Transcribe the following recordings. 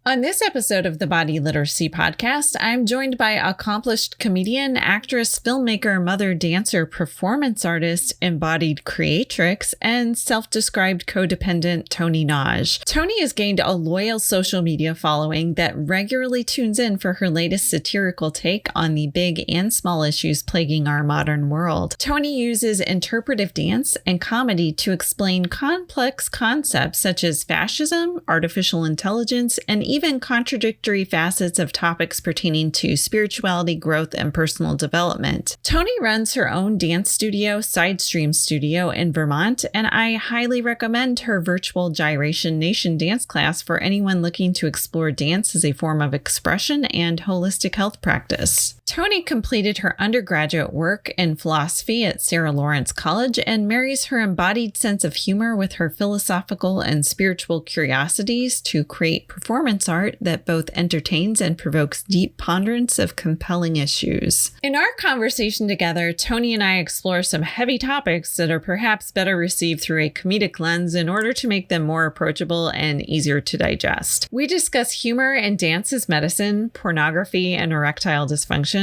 On this episode of the Body Literacy Podcast, I'm joined by accomplished comedian, actress, filmmaker, mother, dancer, performance artist, embodied creatrix, and self-described codependent Toni Nagy. Toni has gained a loyal social media following that regularly tunes in for her latest satirical take on the big and small issues plaguing our modern world. Toni uses interpretive dance and comedy to explain complex concepts such as fascism, artificial intelligence, and even contradictory facets of topics pertaining to spirituality, growth, and personal development. Toni runs her own dance studio, Sidestream Studio, in Vermont, and I highly recommend her virtual Gyration Nation dance class for anyone looking to explore dance as a form of expression and holistic health practice. Toni completed her undergraduate work in philosophy at Sarah Laurence College and marries her embodied sense of humor with her philosophical and spiritual curiosities to create performance art that both entertains and provokes deep ponderance of compelling issues. In our conversation together, Toni and I explore some heavy topics that are perhaps better received through a comedic lens in order to make them more approachable and easier to digest. We discuss humor and dance as medicine, pornography and erectile dysfunction,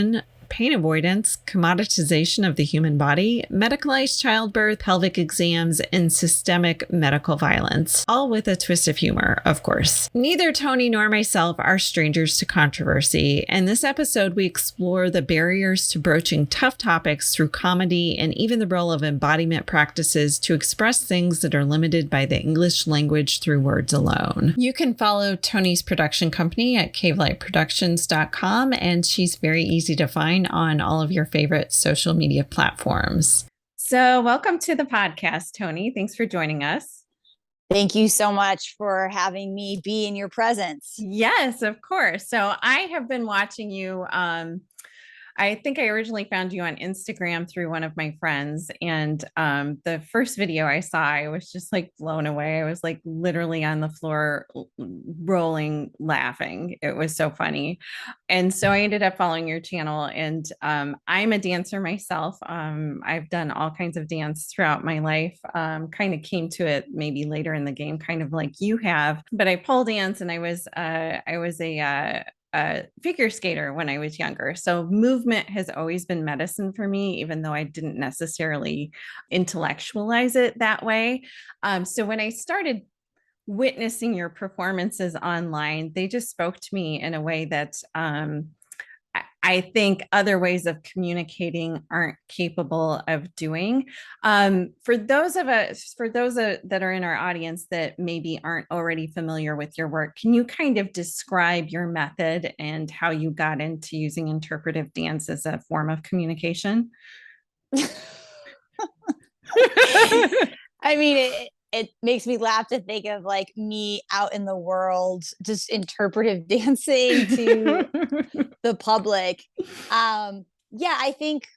pain avoidance, commoditization of the human body, medicalized childbirth, pelvic exams, and systemic medical violence, all with a twist of humor, of course. Neither Toni nor myself are strangers to controversy. In this episode, we explore the barriers to broaching tough topics through comedy and even the role of embodiment practices to express things that are limited by the English language through words alone. You can follow Toni's production company at cavelightproductions.com, and she's very easy to find on all of your favorite social media platforms. So welcome to the podcast, Toni. Thanks for joining us. Thank you so much for having me be in your presence. Yes, of course. So I have been watching you. I think I originally found you on Instagram through one of my friends. And the first video I saw, I was just like blown away. I was like literally on the floor rolling, laughing. It was so funny. And so I ended up following your channel, and I'm a dancer myself. I've done all kinds of dance throughout my life, kind of came to it maybe later in the game, kind of like you have, but I pole dance, and I was a figure skater when I was younger. So movement has always been medicine for me, even though I didn't necessarily intellectualize it that way. So when I started witnessing your performances online, they just spoke to me in a way that I think other ways of communicating aren't capable of doing. For those that are in our audience that maybe aren't already familiar with your work, can you kind of describe your method and how you got into using interpretive dance as a form of communication? I mean, it makes me laugh to think of like me out in the world, just interpretive dancing to the public. Yeah, I think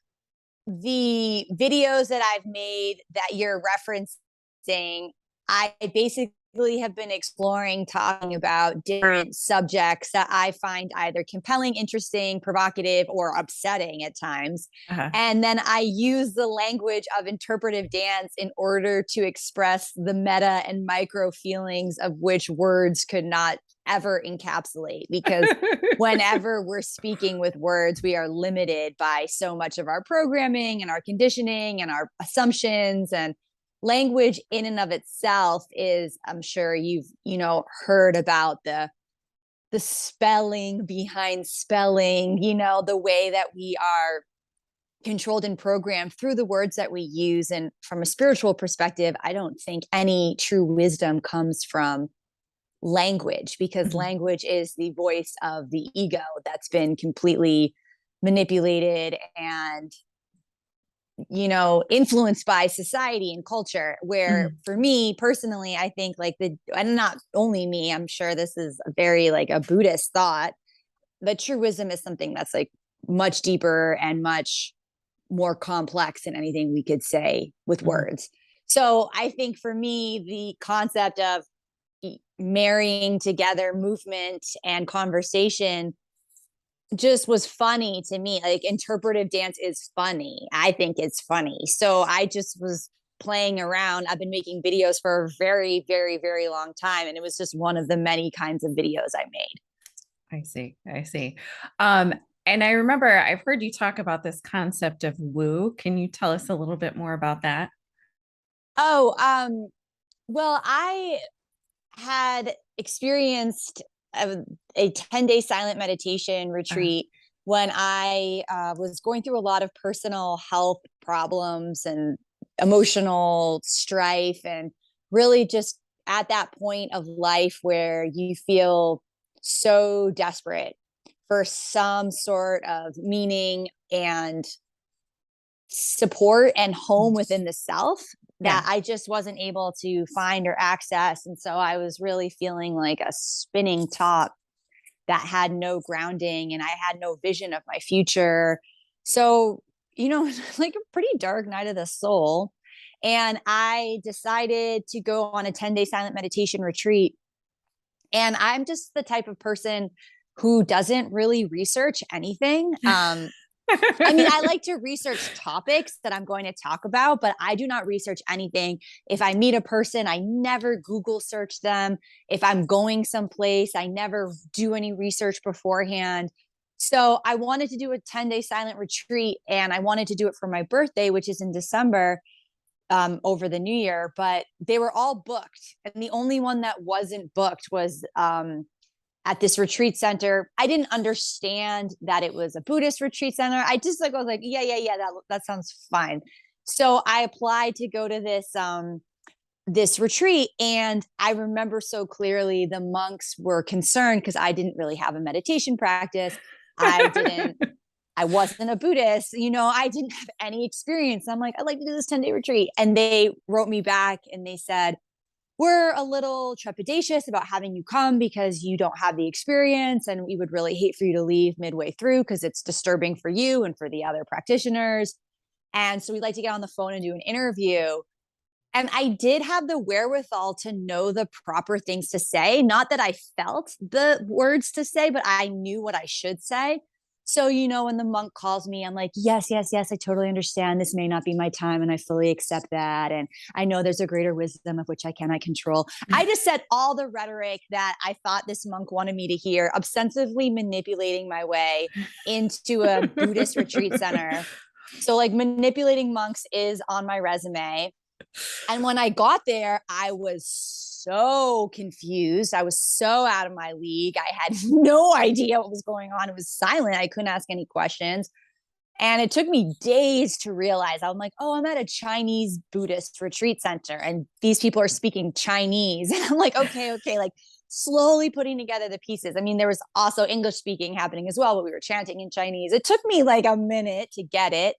the videos that I've made that you're referencing, I basically have been exploring, talking about different subjects that I find either compelling, interesting, provocative, or upsetting at times. Uh-huh. And then I use the language of interpretive dance in order to express the meta and micro feelings of which words could not ever encapsulate, because whenever we're speaking with words, we are limited by so much of our programming and our conditioning and our assumptions. And language in and of itself is, I'm sure you've heard about the spelling behind spelling, the way that we are controlled and programmed through the words that we use. And from a spiritual perspective, I don't think any true wisdom comes from language, because language is the voice of the ego that's been completely manipulated and influenced by society and culture, where for me personally, I think and not only me, I'm sure this is a very like a Buddhist thought, that true wisdom is something that's like much deeper and much more complex than anything we could say with words. So I think for me, the concept of marrying together movement and conversation just was funny to me. Like, interpretive dance is funny. I think it's funny. So I just was playing around. I've been making videos for a very, very, very long time. And it was just one of the many kinds of videos I made. I see. I see. And I remember I've heard you talk about this concept of woo. Can you tell us a little bit more about that? Oh, well, I had experienced a 10-day silent meditation Uh, retreat when I was going through a lot of personal health problems and emotional strife, and really just at that point of life where you feel so desperate for some sort of meaning and support and home within the self that yeah. I just wasn't able to find or access. And so I was really feeling like a spinning top that had no grounding, and I had no vision of my future. So, like a pretty dark night of the soul. And I decided to go on a 10-day silent meditation retreat. And I'm just the type of person who doesn't really research anything. I mean, I like to research topics that I'm going to talk about, but I do not research anything. If I meet a person, I never Google search them. If I'm going someplace, I never do any research beforehand. So I wanted to do a 10-day silent retreat, and I wanted to do it for my birthday, which is in December, over the new year, but they were all booked. And the only one that wasn't booked was at this retreat center. I didn't understand that it was a Buddhist retreat center. I just was like, yeah, that sounds fine. So I applied to go to this retreat, and I remember so clearly the monks were concerned because I didn't really have a meditation practice. I wasn't a Buddhist, I didn't have any experience. I'm like, I'd like to do this 10-day retreat. And they wrote me back and they said, we're a little trepidatious about having you come because you don't have the experience, and we would really hate for you to leave midway through because it's disturbing for you and for the other practitioners. And so we'd like to get on the phone and do an interview. And I did have the wherewithal to know the proper things to say. Not that I felt the words to say, but I knew what I should say. So, when the monk calls me, I'm like, yes, yes, yes, I totally understand. This may not be my time, and I fully accept that. And I know there's a greater wisdom of which I cannot control. I just said all the rhetoric that I thought this monk wanted me to hear, obsessively manipulating my way into a Buddhist retreat center. So, like, manipulating monks is on my resume. And when I got there, I was so confused. I was so out of my league. I had no idea what was going on. It was silent. I couldn't ask any questions. And it took me days to realize. I'm like, oh, I'm at a Chinese Buddhist retreat center, and these people are speaking Chinese. And I'm like, okay, like slowly putting together the pieces. I mean, there was also English speaking happening as well, but we were chanting in Chinese. It took me like a minute to get it.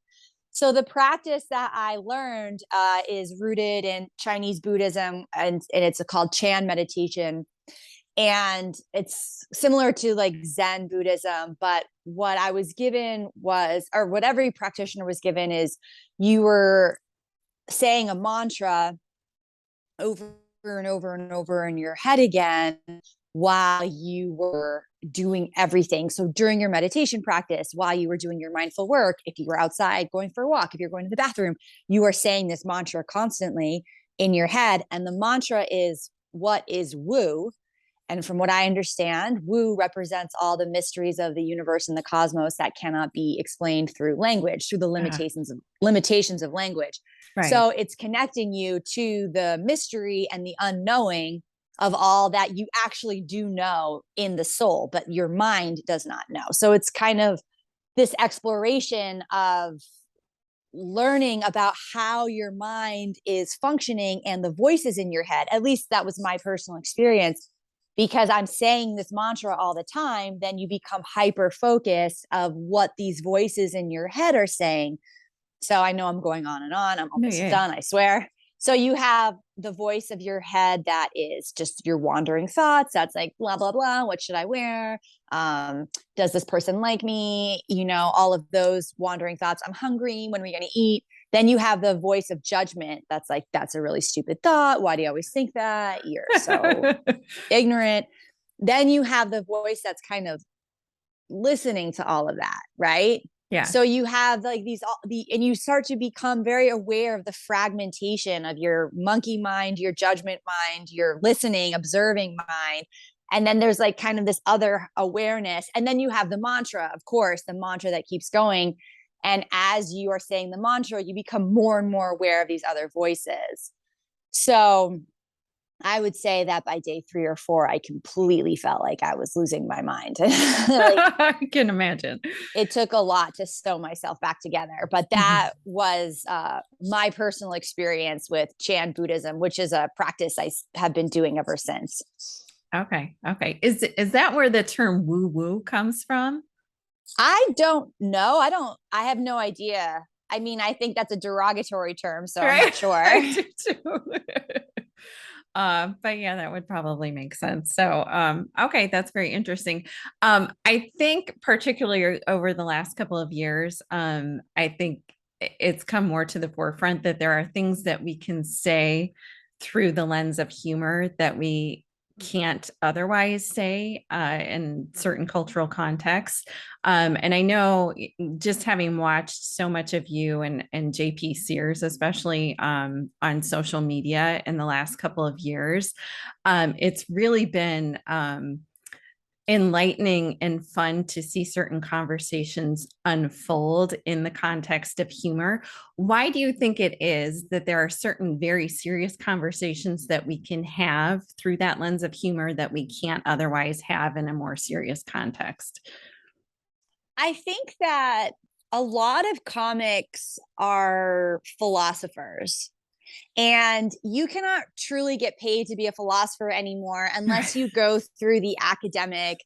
So the practice that I learned is rooted in Chinese Buddhism, and it's called Chan meditation. And it's similar to like Zen Buddhism, but what I was given was, or what every practitioner was given is, you were saying a mantra over and over and over in your head again while you were doing everything. So during your meditation practice, while you were doing your mindful work, if you were outside going for a walk, if you're going to the bathroom, you are saying this mantra constantly in your head. And the mantra is, what is woo? And from what I understand, woo represents all the mysteries of the universe and the cosmos that cannot be explained through language, through the limitations of language. Right. So it's connecting you to the mystery and the unknowing of all that you actually do know in the soul, but your mind does not know. So it's kind of this exploration of learning about how your mind is functioning and the voices in your head. At least that was my personal experience. Because I'm saying this mantra all the time, then you become hyper focused of what these voices in your head are saying. So I know I'm going on and on. I'm No, almost yeah. done, I swear. So you have the voice of your head that is just your wandering thoughts. That's like, blah, blah, blah. What should I wear? Does this person like me? All of those wandering thoughts. I'm hungry. When are we going to eat? Then you have the voice of judgment. That's like, that's a really stupid thought. Why do you always think that? You're so ignorant. Then you have the voice that's kind of listening to all of that, right? Yeah. So you have like and you start to become very aware of the fragmentation of your monkey mind, your judgment mind, your listening, observing mind. And then there's like kind of this other awareness. And then you have the mantra, of course, the mantra that keeps going. And as you are saying the mantra, you become more and more aware of these other voices. So I would say that by day 3 or 4, I completely felt like I was losing my mind. Like, I can imagine. it took a lot to sew myself back together. But that was my personal experience with Chan Buddhism, which is a practice I have been doing ever since. Okay. Okay. Is that where the term woo woo comes from? I don't know. I have no idea. I mean, I think that's a derogatory term, so I'm not Right. sure. I do too. But yeah, that would probably make sense. So, okay, that's very interesting. I think particularly over the last couple of years, I think it's come more to the forefront that there are things that we can say through the lens of humor that we can't otherwise say in certain cultural contexts. And I know just having watched so much of you and JP Sears, especially on social media in the last couple of years, it's really been enlightening and fun to see certain conversations unfold in the context of humor. Why do you think it is that there are certain very serious conversations that we can have through that lens of humor that we can't otherwise have in a more serious context? I think that a lot of comics are philosophers. And you cannot truly get paid to be a philosopher anymore unless you go through the academic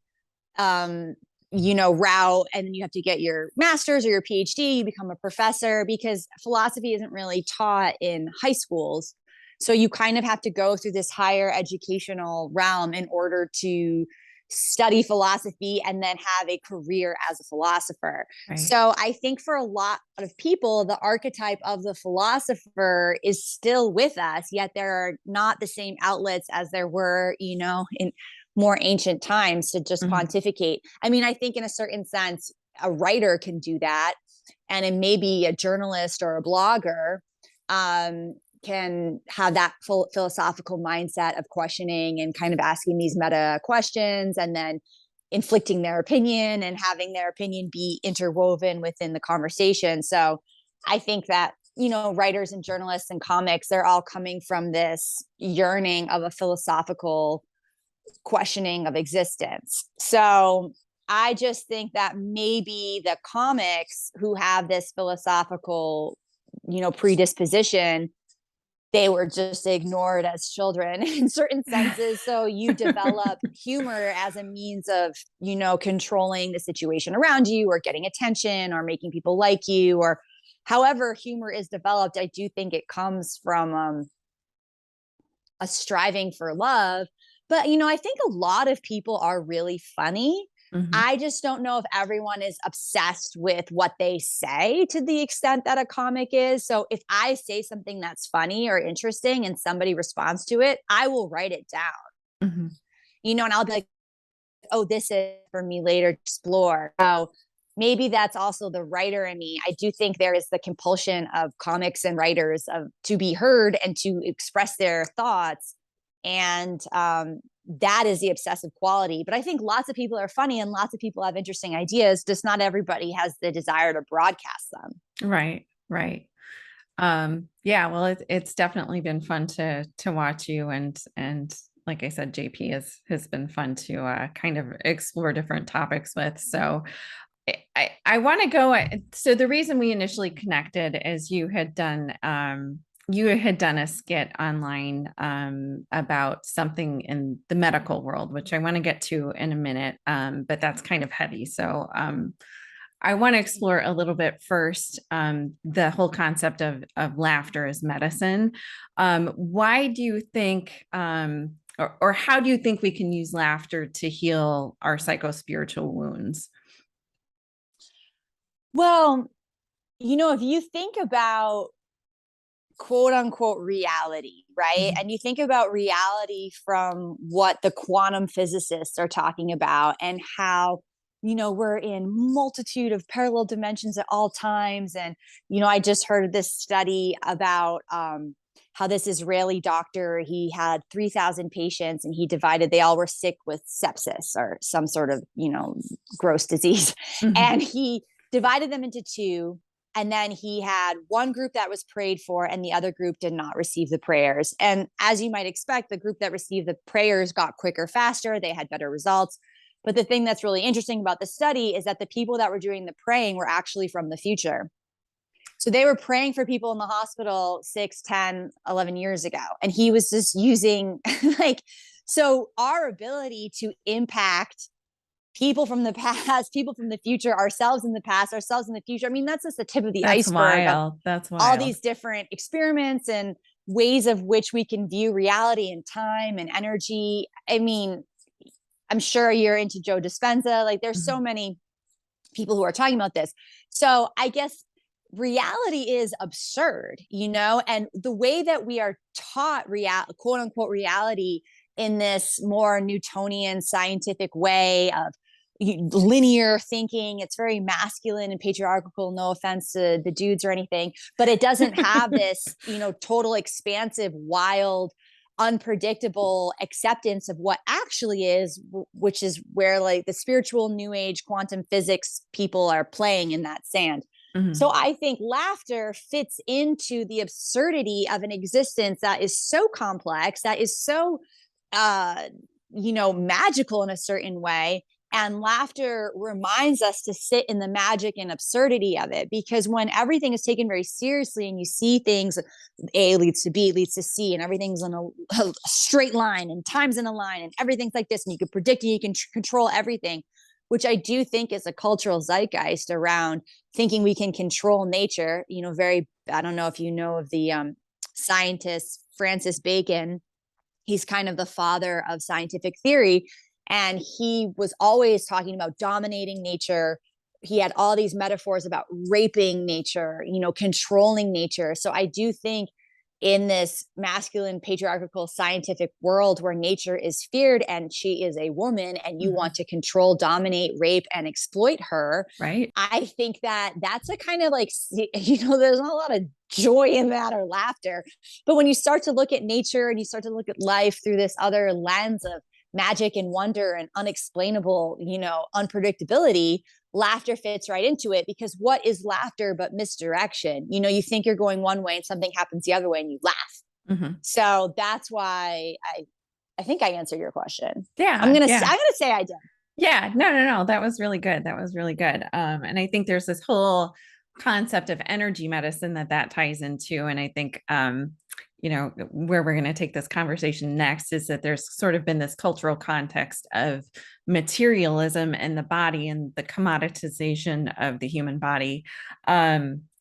um, route, and then you have to get your master's or your PhD, you become a professor, because philosophy isn't really taught in high schools. So you kind of have to go through this higher educational realm in order to study philosophy and then have a career as a philosopher. Right. So I think for a lot of people, the archetype of the philosopher is still with us, yet there are not the same outlets as there were, in more ancient times to just Mhm. pontificate. I mean, I think in a certain sense, a writer can do that, and it may be a journalist or a blogger can have that full philosophical mindset of questioning and kind of asking these meta questions and then inflicting their opinion and having their opinion be interwoven within the conversation. So I think that, writers and journalists and comics, they're all coming from this yearning of a philosophical questioning of existence. So I just think that maybe the comics who have this philosophical, predisposition, they were just ignored as children in certain senses. So you develop humor as a means of, controlling the situation around you or getting attention or making people like you, or however humor is developed. I do think it comes from a striving for love. But, I think a lot of people are really funny. Mhm. I just don't know if everyone is obsessed with what they say to the extent that a comic is. So if I say something that's funny or interesting and somebody responds to it, I will write it down, Mhm. and I'll be like, oh, this is for me later to explore. So maybe that's also the writer in me. I do think there is the compulsion of comics and writers of to be heard and to express their thoughts. And that is the obsessive quality. But I think lots of people are funny and lots of people have interesting ideas. Just not everybody has the desire to broadcast them. Right. Right. Yeah, well, it's definitely been fun to watch you, and like I said, JP has been fun to kind of explore different topics with. So I want to go. So the reason we initially connected is you had done a skit online about something in the medical world, which I want to get to in a minute. But that's kind of heavy. So I want to explore a little bit first the whole concept of laughter as medicine. Why do you think, or how do you think we can use laughter to heal our psychospiritual wounds? Well, if you think about quote unquote reality, right? Mhm. And you think about reality from what the quantum physicists are talking about and how we're in multitude of parallel dimensions at all times. And, I just heard this study about how this Israeli doctor, he had 3,000 patients and they all were sick with sepsis or some sort of, gross disease. Mhm. And he divided them into two. And then he had one group that was prayed for and the other group did not receive the prayers. And as you might expect, the group that received the prayers got quicker, faster. They had better results. But the thing that's really interesting about the study is that the people that were doing the praying were actually from the future. So they were praying for people in the hospital 6, 10, 11 years ago. And he was just using so our ability to impact people from the past, people from the future, ourselves in the past, ourselves in the future. I mean, that's just the tip of the iceberg of That's wild. all these different experiments and ways of which we can view reality and time and energy. I mean, I'm sure you're into Joe Dispenza. Like there's so many people who are talking about this. So I guess reality is absurd, and the way that we are taught quote unquote reality in this more Newtonian scientific way of linear thinking. It's very masculine and patriarchal, no offense to the dudes or anything, but it doesn't have this, total expansive, wild, unpredictable acceptance of what actually is, which is where like the spiritual new age quantum physics people are playing in that sand. Mm-hmm. So I think laughter fits into the absurdity of an existence that is so complex, that is so, magical in a certain way. And laughter reminds us to sit in the magic and absurdity of it, because when everything is taken very seriously and you see things, A leads to B leads to C, and everything's on a straight line and time's in a line and everything's like this, and you can predict and you can control everything, which I do think is a cultural zeitgeist around thinking we can control nature. I don't know if you know of the scientist Francis Bacon. He's kind of the father of scientific theory. And he was always talking about dominating nature. He had all these metaphors about raping nature, controlling nature. So I do think in this masculine, patriarchal, scientific world where nature is feared and she is a woman and you want to control, dominate, rape, and exploit her. Right. I think that that's a kind of there's not a lot of joy in that or laughter. But when you start to look at nature and you start to look at life through this other lens of magic and wonder and unexplainable, unpredictability, laughter fits right into it, because what is laughter but misdirection? You think you're going one way and something happens the other way and you laugh. Mm-hmm. So that's why I think I answered your question. Yeah. I'm going to say I did. Yeah, no. That was really good. And I think there's this whole concept of energy medicine that ties into. And I think, where we're going to take this conversation next is that there's sort of been this cultural context of materialism in the body and the commoditization of the human body.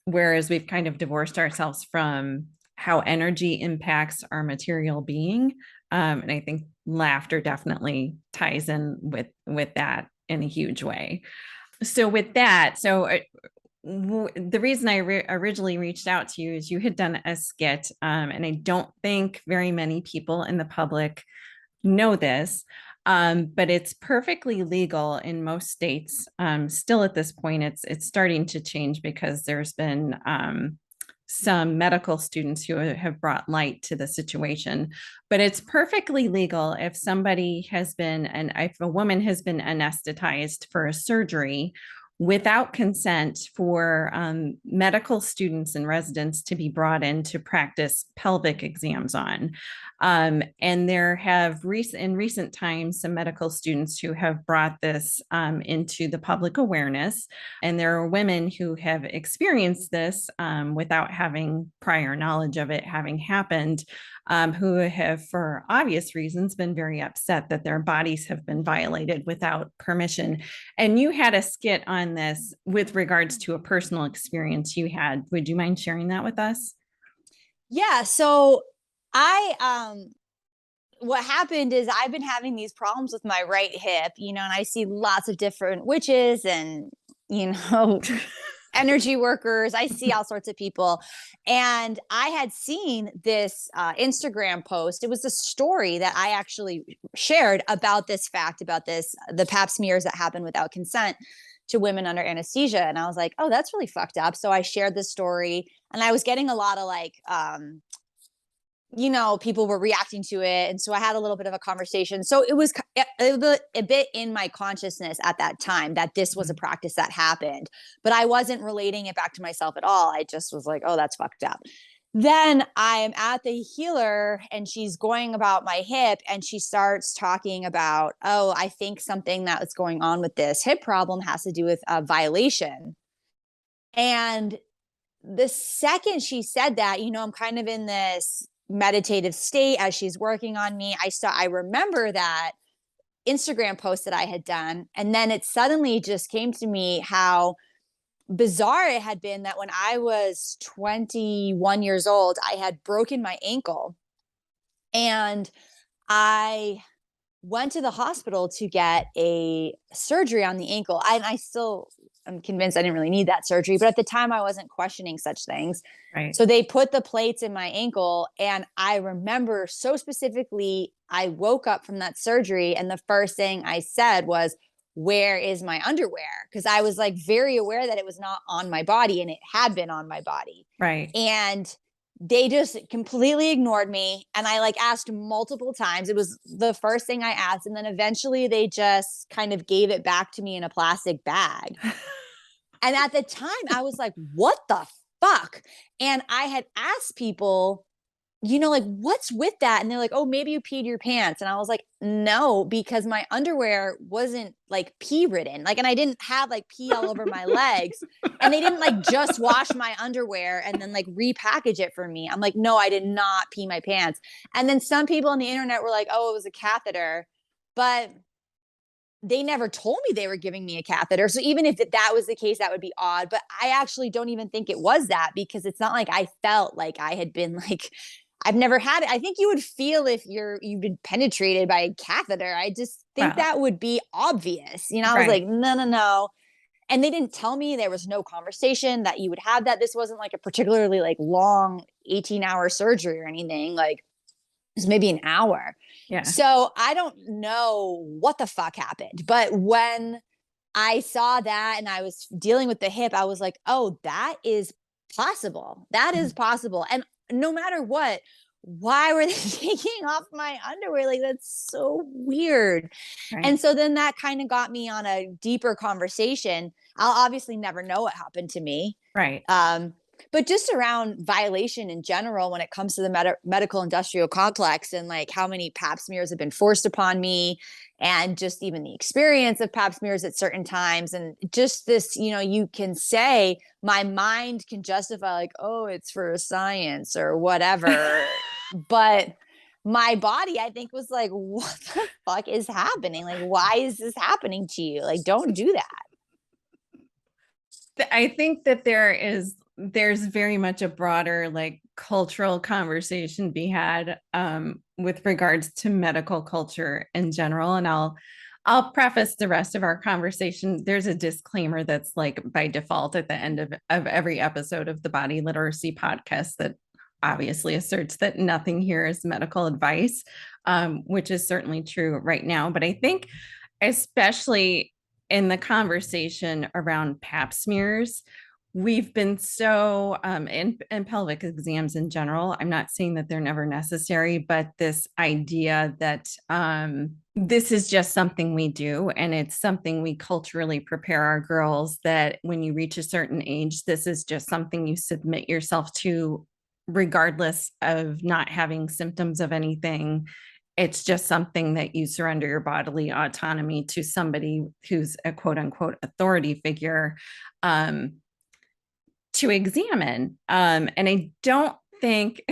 Whereas we've kind of divorced ourselves from how energy impacts our material being. And I think laughter definitely ties in with that in a huge way. So with that, the reason I originally reached out to you is you had done a skit, and I don't think very many people in the public know this, but it's perfectly legal in most states. Still at this point, it's starting to change because there's been some medical students who have brought light to the situation, but it's perfectly legal if if a woman has been anesthetized for a surgery without consent for medical students and residents to be brought in to practice pelvic exams on. And there have in recent times some medical students who have brought this into the public awareness. And there are women who have experienced this without having prior knowledge of it having happened, who have, for obvious reasons, been very upset that their bodies have been violated without permission. And you had a skit on this with regards to a personal experience you had. Would you mind sharing that with us? Yeah. So what happened is I've been having these problems with my right hip, and I see lots of different witches and, energy workers. I see all sorts of people. And I had seen this Instagram post. It was a story that I actually shared about this fact, about this, the pap smears that happen without consent to women under anesthesia. And I was like, oh, that's really fucked up. So I shared this story, and I was getting a lot of like, people were reacting to it. And so I had a little bit of a conversation. So it was a bit in my consciousness at that time that this was a practice that happened, but I wasn't relating it back to myself at all. I just was like, oh, that's fucked up. Then I'm at the healer and she's going about my hip, and she starts talking about, oh, I think something that's going on with this hip problem has to do with a violation. And the second she said that, I'm kind of in this meditative state as she's working on me. I remember that Instagram post that I had done, and then it suddenly just came to me how bizarre it had been that when I was 21 years old, I had broken my ankle, and I went to the hospital to get a surgery on the ankle. I'm convinced I didn't really need that surgery, but at the time I wasn't questioning such things. Right. So they put the plates in my ankle, and I remember so specifically, I woke up from that surgery and the first thing I said was, where is my underwear? Because I was like very aware that it was not on my body, and it had been on my body. Right. And they just completely ignored me. And I like asked multiple times. It was the first thing I asked. And then eventually they just kind of gave it back to me in a plastic bag. And at the time I was like, what the fuck? And I had asked people, like, what's with that? And they're like, oh, maybe you peed your pants. And I was like, no, because my underwear wasn't like pee ridden. Like, and I didn't have like pee all over my legs. And they didn't like just wash my underwear and then like repackage it for me. I'm like, no, I did not pee my pants. And then some people on the internet were like, oh, it was a catheter. But they never told me they were giving me a catheter. So even if that was the case, that would be odd. But I actually don't even think it was that, because it's not like I felt like I had been like, I've never had it. I think you would feel if you've been penetrated by a catheter. I just think that would be obvious. I was like, no, no, no. And they didn't tell me, there was no conversation that you would have that. This wasn't like a particularly like long 18-hour surgery or anything. Like, it was maybe an hour. Yeah. So I don't know what the fuck happened. But when I saw that and I was dealing with the hip, I was like, oh, that is possible. That is possible. And no matter what, why were they taking off my underwear? Like, that's so weird. Right. And so then that kind of got me on a deeper conversation. I'll obviously never know what happened to me. Right. But just around violation in general, when it comes to the medical industrial complex, and like how many pap smears have been forced upon me, and just even the experience of pap smears at certain times. And just this, you can say my mind can justify like, oh, it's for science or whatever. But my body, I think, was like, what the fuck is happening? Like, why is this happening to you? Like, don't do that. I think that there's very much a broader like cultural conversation to be had with regards to medical culture in general. And I'll preface the rest of our conversation. There's a disclaimer that's like by default at the end of every episode of the Body Literacy podcast that obviously asserts that nothing here is medical advice, which is certainly true right now. But I think especially in the conversation around pap smears, we've been so, and pelvic exams in general, I'm not saying that they're never necessary, but this idea that this is just something we do, and it's something we culturally prepare our girls that when you reach a certain age, this is just something you submit yourself to, regardless of not having symptoms of anything. It's just something that you surrender your bodily autonomy to somebody who's a quote unquote authority figure to examine. And I don't think,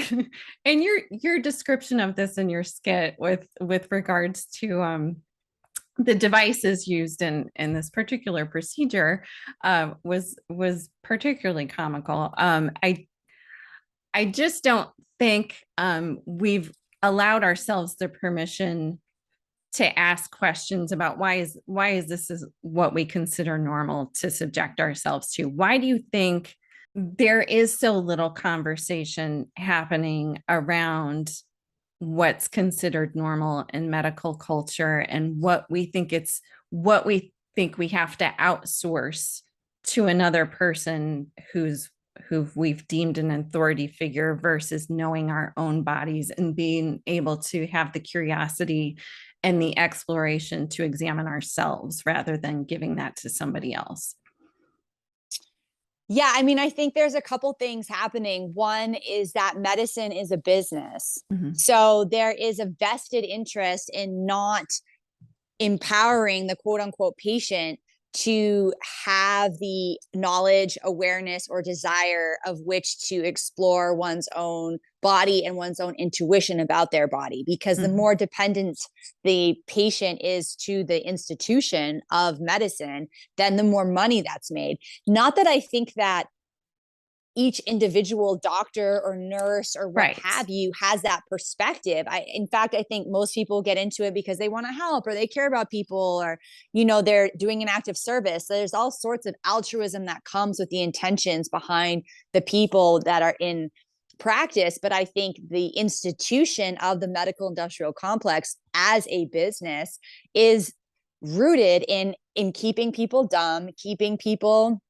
and your description of this in your skit with regards to the devices used in this particular procedure was particularly comical. I just don't think we've allowed ourselves the permission to ask questions about why is this is what we consider normal to subject ourselves to. Why do you think there is so little conversation happening around what's considered normal in medical culture and what we think we have to outsource to another person who we've deemed an authority figure versus knowing our own bodies and being able to have the curiosity and the exploration to examine ourselves rather than giving that to somebody else? Yeah, I mean, I think there's a couple things happening. One is that medicine is a business. Mm-hmm. So there is a vested interest in not empowering the quote unquote patient to have the knowledge, awareness, or desire of which to explore one's own body and one's own intuition about their body. Because the more dependent the patient is to the institution of medicine, then the more money that's made. Not that I think that each individual doctor or nurse or what have you has that perspective. In fact, I think most people get into it because they want to help or they care about people or, they're doing an active service. So there's all sorts of altruism that comes with the intentions behind the people that are in practice. But I think the institution of the medical industrial complex as a business is rooted in keeping people dumb, keeping people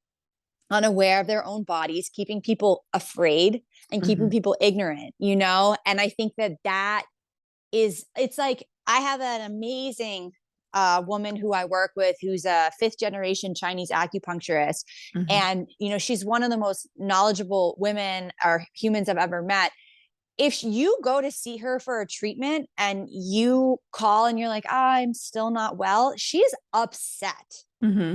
unaware of their own bodies, keeping people afraid and keeping people ignorant, And I think that it's like, I have an amazing woman who I work with who's a 5th generation Chinese acupuncturist. And, she's one of the most knowledgeable women or humans I've ever met. If you go to see her for a treatment and you call and you're like, I'm still not well, she's upset.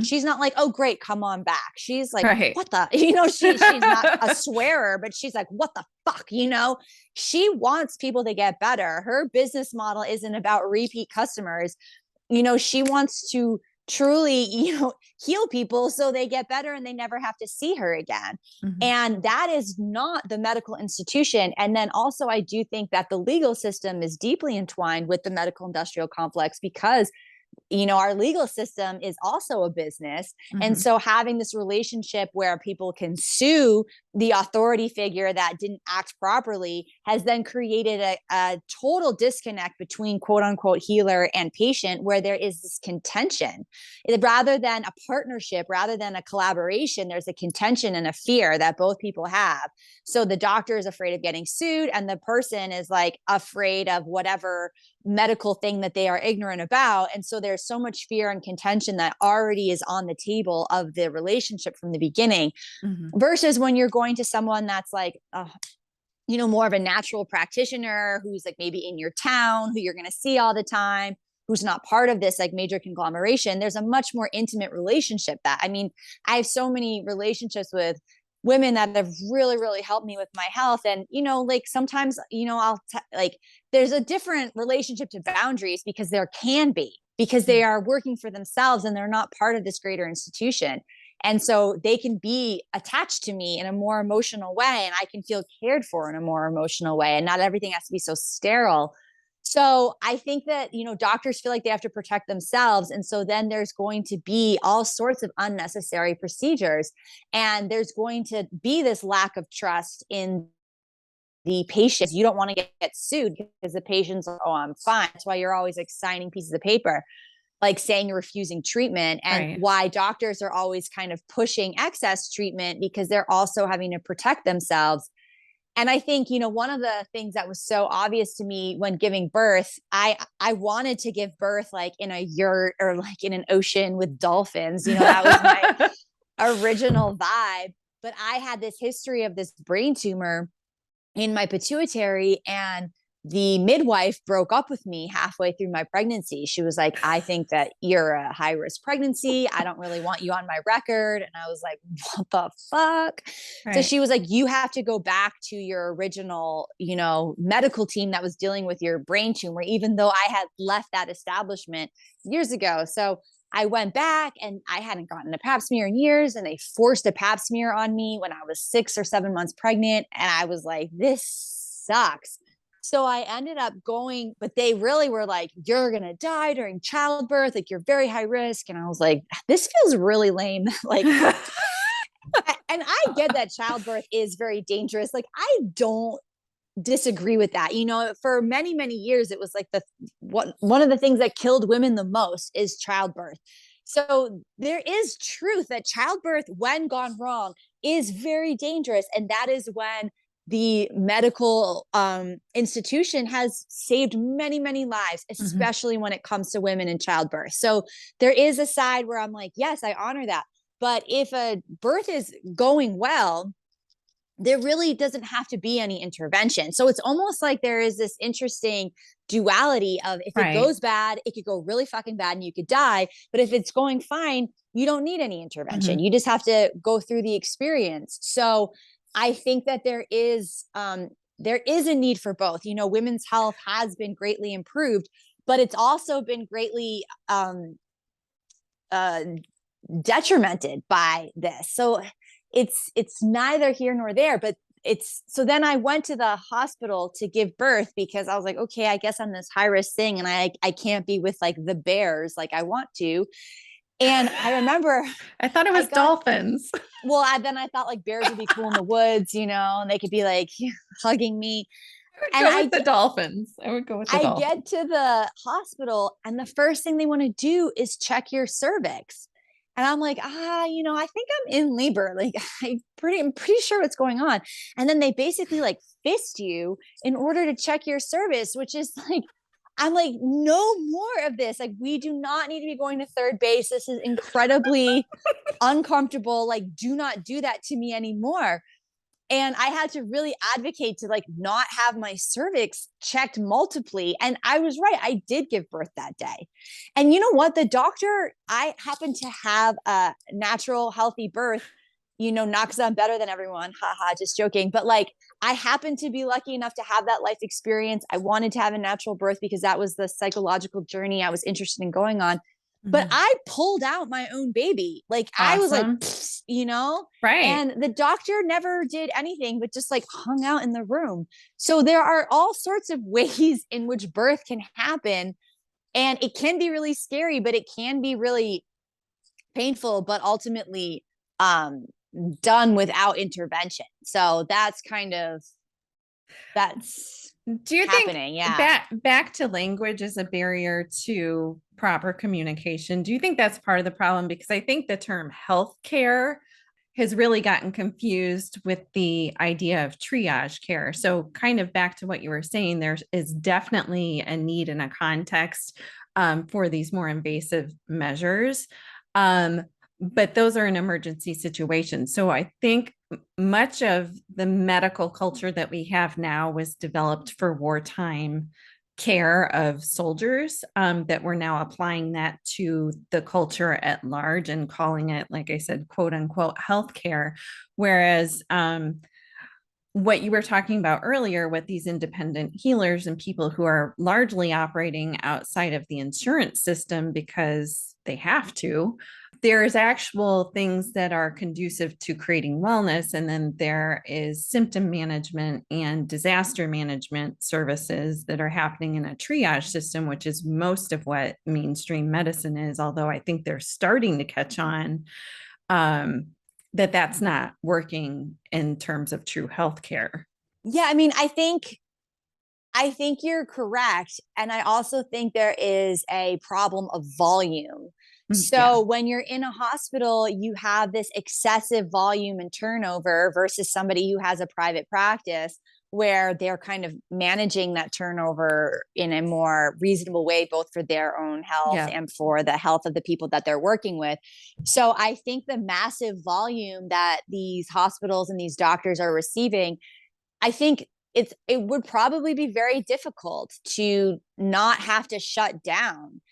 She's not like, oh, great, come on back. She's like, what the, she's not a swearer, but she's like, what the fuck, She wants people to get better. Her business model isn't about repeat customers. She wants to truly, heal people so they get better and they never have to see her again. And that is not the medical institution. And then also, I do think that the legal system is deeply entwined with the medical industrial complex because our legal system is also a business. And so having this relationship where people can sue the authority figure that didn't act properly has then created a total disconnect between quote unquote healer and patient, where there is this contention. Rather than a partnership, rather than a collaboration, there's a contention and a fear that both people have. So the doctor is afraid of getting sued and the person is like afraid of whatever medical thing that they are ignorant about. And so there's so much fear and contention that already is on the table of the relationship from the beginning, versus when you're going to someone that's like, more of a natural practitioner who's like maybe in your town, who you're going to see all the time, who's not part of this like major conglomeration. There's a much more intimate relationship. I have so many relationships with women that have really, really helped me with my health. And, like sometimes, there's a different relationship to boundaries because there can be, because they are working for themselves and they're not part of this greater institution. And so they can be attached to me in a more emotional way, and I can feel cared for in a more emotional way. And not everything has to be so sterile. So I think that, doctors feel like they have to protect themselves. And so then there's going to be all sorts of unnecessary procedures. And there's going to be this lack of trust in the patients. You don't want to get sued because the patient's like, oh, I'm fine. That's why you're always like signing pieces of paper, like saying you're refusing treatment, and why doctors are always kind of pushing excess treatment because they're also having to protect themselves. And I think, one of the things that was so obvious to me when giving birth, I wanted to give birth like in a yurt or like in an ocean with dolphins. That was my original vibe. But I had this history of this brain tumor in my pituitary, and the midwife broke up with me halfway through my pregnancy. She was like, I think that you're a high risk pregnancy. I don't really want you on my record. And I was like, what the fuck? So she was like, you have to go back to your original, medical team that was dealing with your brain tumor, even though I had left that establishment years ago. So I went back and I hadn't gotten a pap smear in years, and they forced a pap smear on me when I was 6 or 7 months pregnant. And I was like, this sucks. So I ended up going, but they really were like, you're going to die during childbirth. Like you're very high risk. And I was like, this feels really lame. Like, and I get that childbirth is very dangerous. Like I don't disagree with that. For many, many years, it was like one of the things that killed women the most is childbirth. So there is truth that childbirth, when gone wrong, is very dangerous. And that is when the medical institution has saved many, many lives, especially when it comes to women in childbirth. So there is a side where I'm like, yes, I honor that. But if a birth is going well, there really doesn't have to be any intervention. So it's almost like there is this interesting duality of if it goes bad, it could go really fucking bad and you could die. But if it's going fine, you don't need any intervention. You just have to go through the experience. So I think that there is a need for both. Women's health has been greatly improved, but it's also been greatly detrimented by this. So it's neither here nor there, but so then I went to the hospital to give birth because I was like, okay, I guess I'm this high risk thing and I can't be with like the bears like I want to. And I remember I thought it was dolphins. Well, then I thought like bears would be cool in the woods, and they could be like hugging me. I would go with the dolphins. I get to the hospital and the first thing they want to do is check your cervix. And I'm like, I think I'm in labor. Like I'm pretty sure what's going on. And then they basically like fist you in order to check your cervix, which is like, I'm like, no more of this. Like, we do not need to be going to third base. This is incredibly uncomfortable. Like, do not do that to me anymore. And I had to really advocate to like not have my cervix checked multiply. And I was right. I did give birth that day. And you know what? The doctor, I happened to have a natural, healthy birth, not because I'm better than everyone. Haha, just joking. But like, I happened to be lucky enough to have that life experience. I wanted to have a natural birth because that was the psychological journey I was interested in going on. But I pulled out my own baby. Like I was like, right. And the doctor never did anything, but just like hung out in the room. So there are all sorts of ways in which birth can happen. And it can be really scary, but it can be really painful, but ultimately done without intervention. So that's do you happening. Yeah. Back to language as a barrier to proper communication? Do you think that's part of the problem? Because I think the term healthcare has really gotten confused with the idea of triage care. So kind of back to what you were saying, there is definitely a need and a context for these more invasive measures. But those are an emergency situation. So I think much of the medical culture that we have now was developed for wartime care of soldiers, that we're now applying that to the culture at large and calling it, like I said, quote unquote, healthcare. Whereas what you were talking about earlier with these independent healers and people who are largely operating outside of the insurance system because they have to, there's actual things that are conducive to creating wellness. And then there is symptom management and disaster management services that are happening in a triage system, which is most of what mainstream medicine is. Although I think they're starting to catch on that that's not working in terms of true healthcare. Yeah. I mean, I think you're correct. And I also think there is a problem of volume. So when you're in a hospital, you have this excessive volume and turnover versus somebody who has a private practice where they're kind of managing that turnover in a more reasonable way, both for their own health and for the health of the people that they're working with. So I think the massive volume that these hospitals and these doctors are receiving, I think it would probably be very difficult to not have to shut down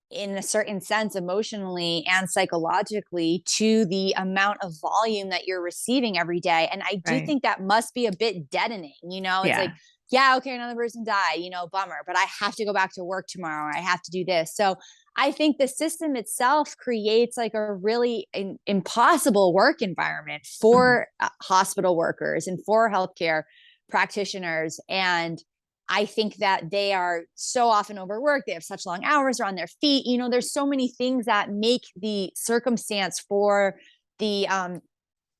in a certain sense, emotionally and psychologically, to the amount of volume that you're receiving every day. And I do think that must be a bit deadening. It's like, okay, another person died, bummer, but I have to go back to work tomorrow. I have to do this. So I think the system itself creates like a really impossible work environment for hospital workers and for healthcare practitioners. And I think that they are so often overworked. They have such long hours, they're on their feet. There's so many things that make the circumstance for the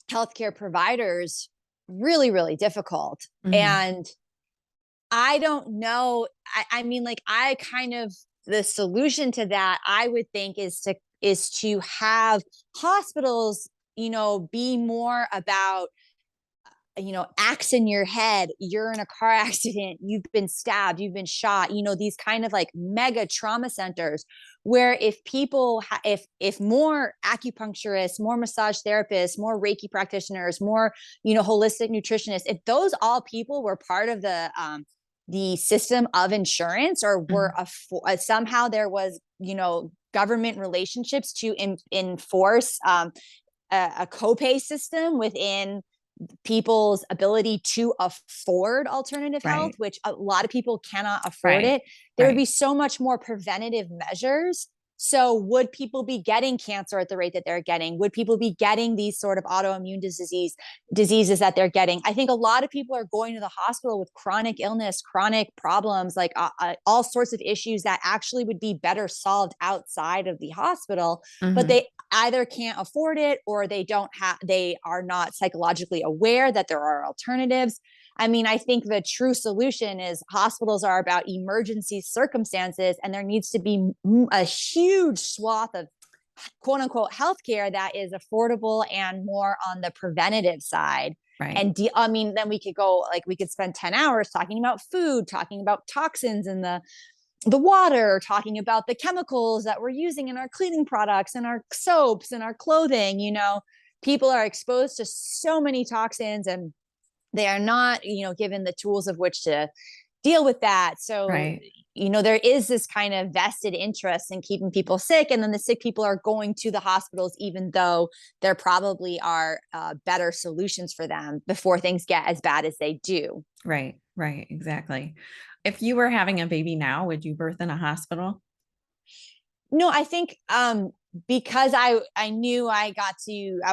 healthcare providers really, really difficult. Mm-hmm. And I don't know. I mean, like, I kind of, the solution to that, I would think, is to have hospitals, be more about, acts in your head. You're in a car accident, you've been stabbed, you've been shot, these kind of like mega trauma centers, where if people if more acupuncturists, more massage therapists, more Reiki practitioners, more holistic nutritionists, if those all people were part of the system of insurance, or were somehow there was government relationships to enforce a copay system within people's ability to afford alternative health, Right. which a lot of people cannot afford Right. it, there would be Right. so much more preventative measures. So would people be getting cancer at the rate that they're getting? Would people be getting these sort of autoimmune diseases that they're getting? I think a lot of people are going to the hospital with chronic illness, chronic problems, like all sorts of issues that actually would be better solved outside of the hospital, but Mm-hmm. they either can't afford it, or they are not psychologically aware that there are alternatives. I mean, I think the true solution is hospitals are about emergency circumstances, and there needs to be a huge swath of quote unquote healthcare that is affordable and more on the preventative side. Right. And I mean, then we could go, like, we could spend 10 hours talking about food, talking about toxins in the water, talking about the chemicals that we're using in our cleaning products and our soaps and our clothing. People are exposed to so many toxins, and they are not, given the tools of which to deal with that. So, Right. there is this kind of vested interest in keeping people sick. And then the sick people are going to the hospitals, even though there probably are better solutions for them before things get as bad as they do. Right. Right. Exactly. If you were having a baby now, would you birth in a hospital? No, I think because I knew I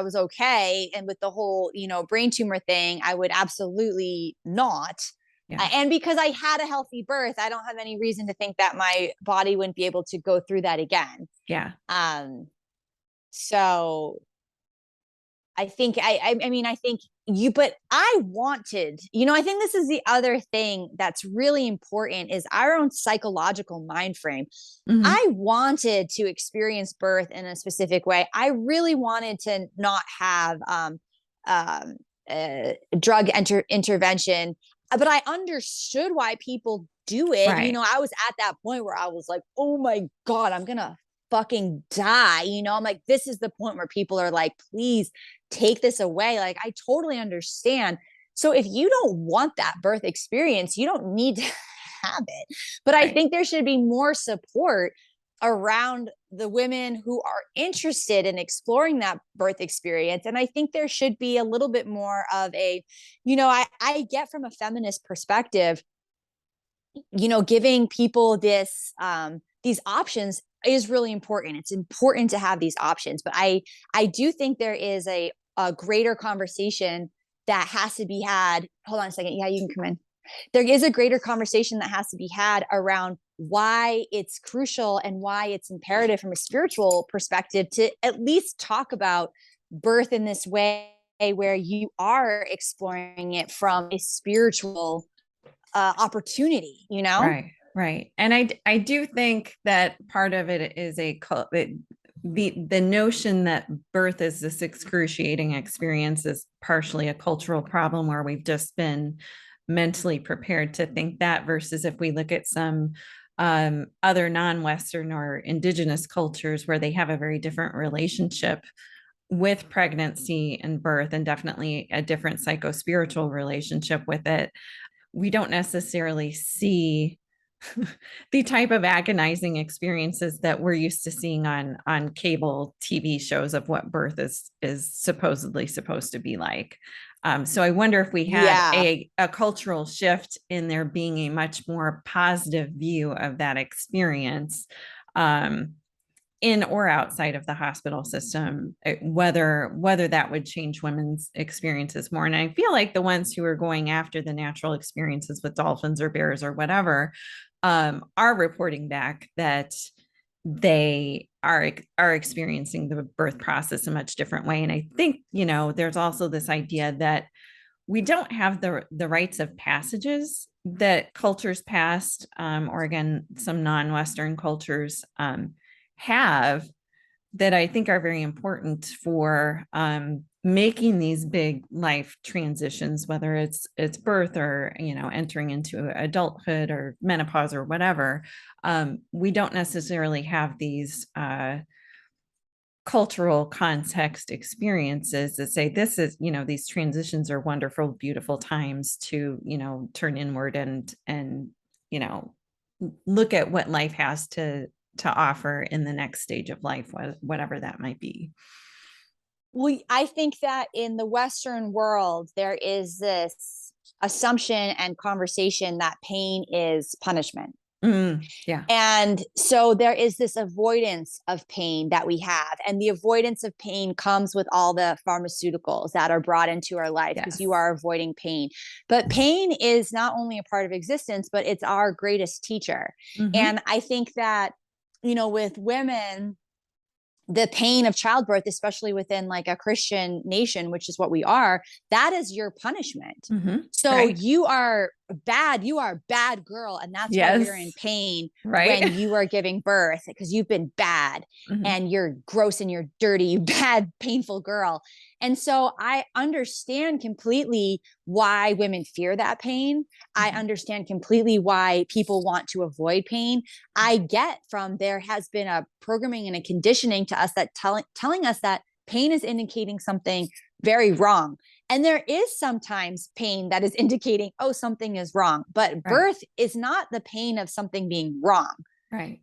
was okay, and with the whole brain tumor thing, I would absolutely not. Yeah. And because I had a healthy birth, I don't have any reason to think that my body wouldn't be able to go through that again. Yeah. Um, so I think but I wanted, I think this is the other thing that's really important, is our own psychological mind frame. Mm-hmm. I wanted to experience birth in a specific way. I really wanted to not have um, drug intervention, but I understood why people do it. Right. I was at that point where I was like, oh my God, I'm going to fucking die. I'm like, this is the point where people are like, please take this away. Like, I totally understand. So if you don't want that birth experience, you don't need to have it. But I Right. think there should be more support around the women who are interested in exploring that birth experience. And I think there should be a little bit more of I get, from a feminist perspective, giving people these options is really important. It's important to have these options, but I do think there is a greater conversation that has to be had. Hold on a second. Yeah, you can come in. There is a greater conversation that has to be had around why it's crucial and why it's imperative from a spiritual perspective to at least talk about birth in this way, where you are exploring it from a spiritual opportunity, Right. Right. And I do think that part of it is the notion that birth is this excruciating experience is partially a cultural problem, where we've just been mentally prepared to think that, versus if we look at some other non-Western or indigenous cultures where they have a very different relationship with pregnancy and birth, and definitely a different psycho-spiritual relationship with it. We don't necessarily see the type of agonizing experiences that we're used to seeing on cable TV shows of what birth is supposedly supposed to be like. So I wonder if we had Yeah. a cultural shift in there being a much more positive view of that experience. Um, in or outside of the hospital system, whether that would change women's experiences more. And I feel like the ones who are going after the natural experiences with dolphins or bears or whatever are reporting back that they are experiencing the birth process a much different way. And I think, there's also this idea that we don't have the rites of passages that cultures past, or again, some non-Western cultures have, that I think are very important for making these big life transitions, whether it's birth or entering into adulthood or menopause or whatever. We don't necessarily have these cultural context experiences that say this is, these transitions are wonderful, beautiful times to, turn inward and look at what life has to offer in the next stage of life, whatever that might be. Well, I think that in the Western world, there is this assumption and conversation that pain is punishment. Yeah. And so there is this avoidance of pain that we have. And the avoidance of pain comes with all the pharmaceuticals that are brought into our life because you are avoiding pain. But pain is not only a part of existence, but it's our greatest teacher. And I think that, with women, the pain of childbirth, especially within like a Christian nation, which is what we are, that is your punishment. So you are bad. You are a bad girl. And that's why you're in pain when you are giving birth, because you've been bad and you're gross and you're dirty, you bad, painful girl. And so I understand completely why women fear that pain. I understand completely why people want to avoid pain. I get from there has been a programming and a conditioning to us that telling us that pain is indicating something very wrong. And there is sometimes pain that is indicating, oh, something is wrong. But birth is not the pain of something being wrong.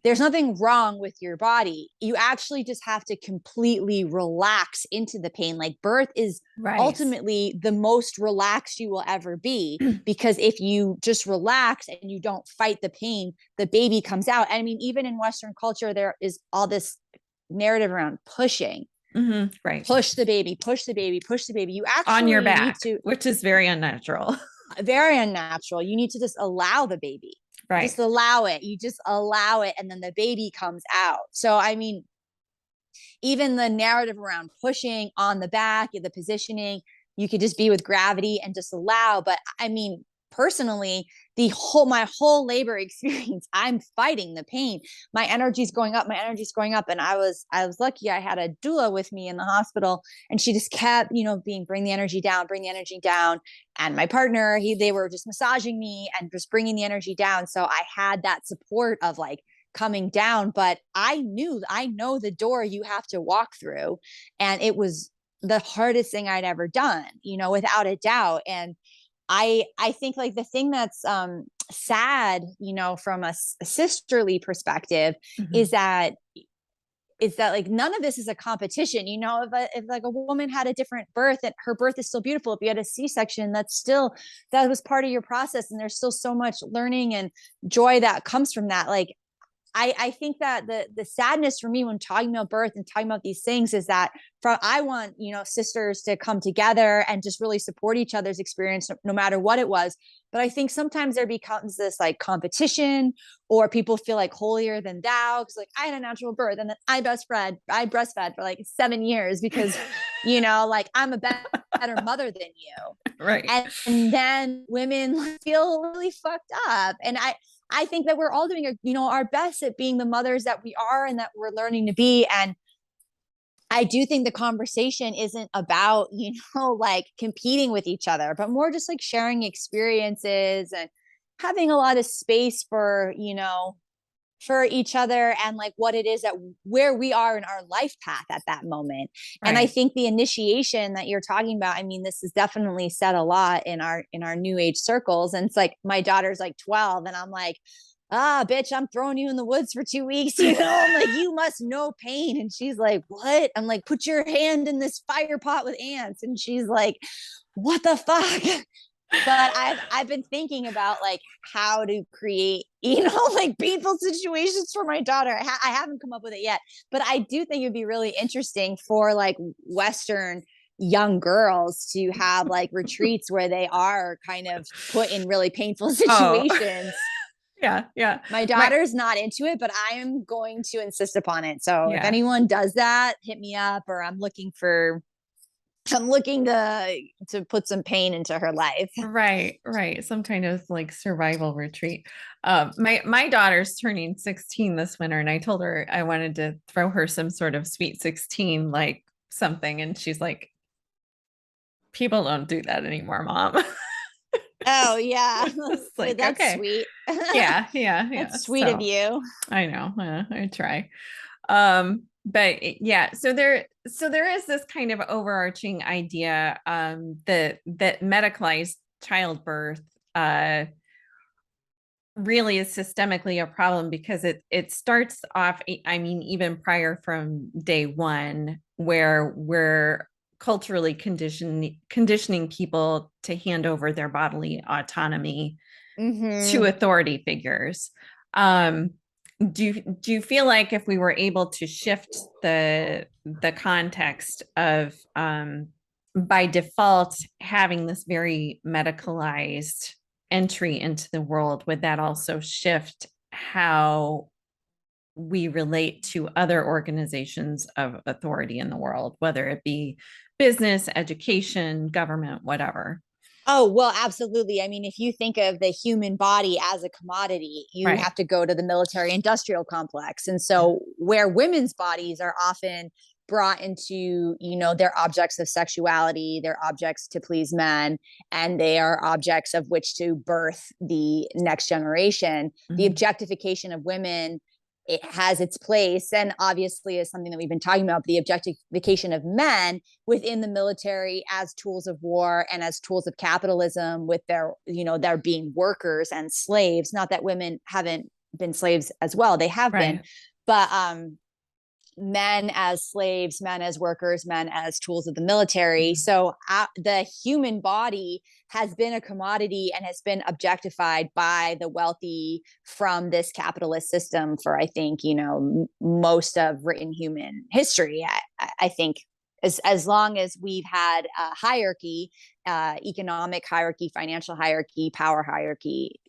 There's nothing wrong with your body. You actually just have to completely relax into the pain. Like birth is ultimately the most relaxed you will ever be, because if you just relax and you don't fight the pain, the baby comes out. I mean, even in Western culture, there is all this narrative around pushing. Push the baby, push the baby, push the baby. You actually on your back, need to, which is very unnatural. Very unnatural. You need to just allow the baby. Just allow it. You just allow it. And then the baby comes out. So, I mean, even the narrative around pushing on the back, the positioning, you could just be with gravity and just allow. But I mean, personally, my whole labor experience, I'm fighting the pain. My energy's going up. And I was lucky. I had a doula with me in the hospital, and she just kept, bring the energy down. And my partner, they were just massaging me and just bringing the energy down. So I had that support of like coming down, but I know the door you have to walk through. And it was the hardest thing I'd ever done, without a doubt. And I think like the thing that's sad, from a sisterly perspective is that like none of this is a competition. If like a woman had a different birth and her birth is still beautiful, if you had a C-section, that was part of your process. And there's still so much learning and joy that comes from that. Like, I think that the sadness for me when talking about birth and talking about these things is that I want, sisters to come together and just really support each other's experience, no matter what it was. But I think sometimes there becomes this like competition, or people feel like holier than thou. Cause like I had a natural birth and then I breastfed for like 7 years because, like I'm a better mother than you. And then women feel really fucked up. And I think that we're all doing, our best at being the mothers that we are and that we're learning to be. And I do think the conversation isn't about, like competing with each other, but more just like sharing experiences and having a lot of space for, for each other and like what it is that where we are in our life path at that moment. And I think the initiation that you're talking about, I mean, this is definitely said a lot in our new age circles. And it's like, my daughter's like 12 and I'm like, bitch, I'm throwing you in the woods for 2 weeks. I'm like, you must know pain. And she's like, what? I'm like, put your hand in this fire pot with ants. And she's like, what the fuck? But I've been thinking about like how to create, like painful situations for my daughter. I haven't come up with it yet, but I do think it'd be really interesting for like Western young girls to have like retreats where they are kind of put in really painful Oh, situations. yeah, yeah. My My daughter's not into it, but I am going to insist upon it. So if yeah. anyone does that, hit me up, or I'm looking to put some pain into her life. Right, right. Some kind of like survival retreat. My daughter's turning 16 this winter, and I told her I wanted to throw her some sort of sweet 16, like something, and she's like, "People don't do that anymore, mom." Oh yeah. It's But like, that's okay, sweet. yeah, yeah, yeah. That's sweet of So you. I know, I try. But yeah, so there is this kind of overarching idea, that medicalized childbirth, really is systemically a problem because it starts off, I mean, even prior from day one, where we're culturally conditioning people to hand over their bodily autonomy to Mm-hmm. authority figures. Um, do you feel like if we were able to shift the context of, by default having this very medicalized entry into the world, would that also shift how we relate to other organizations of authority in the world, whether it be business, education, government, whatever? Oh, well, absolutely. I mean, if you think of the human body as a commodity, you Right. have to go to the military industrial complex. And so, where women's bodies are often brought into, they're objects of sexuality, they're objects to please men, and they are objects of which to birth the next generation. The Mhm. objectification of women, it has its place, and obviously is something that we've been talking about, the objectification of men within the military as tools of war and as tools of capitalism, with their being workers and slaves. Not that women haven't been slaves as well, they have been, Right. but men as slaves, men as workers, men as tools of the military. Mhm. So the human body has been a commodity and has been objectified by the wealthy from this capitalist system for, I think, most of written human history. I think as long as we've had a hierarchy, economic hierarchy, financial hierarchy, power hierarchy,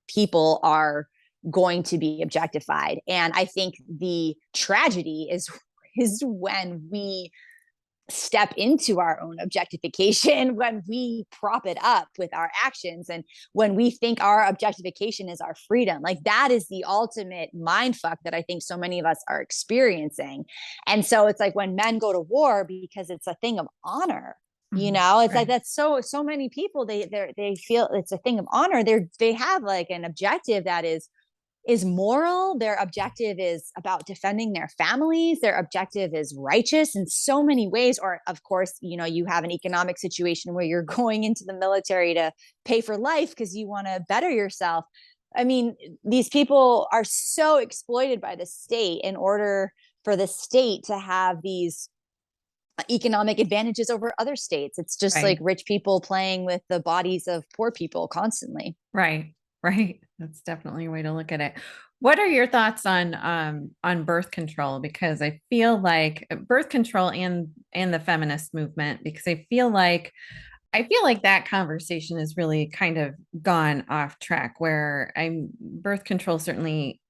people are going to be objectified. And I think the tragedy is when we step into our own objectification, when we prop it up with our actions, and when we think our objectification is our freedom. Like, that is the ultimate mind fuck that I think so many of us are experiencing. And so it's like when men go to war because it's a thing of honor, Mhm. it's like, Right. that's so many people, they feel it's a thing of honor. They have like an objective that is moral. Their objective is about defending their families. Their objective is righteous in so many ways. Or, of course, you have an economic situation where you're going into the military to pay for life because you want to better yourself. I mean, these people are so exploited by the state in order for the state to have these economic advantages over other states. It's just like Right. rich people playing with the bodies of poor people constantly. Right. Right. That's definitely a way to look at it. What are your thoughts on birth control? Because I feel like birth control and the feminist movement, because I feel like that conversation has really kind of gone off track, where I'm birth control, certainly,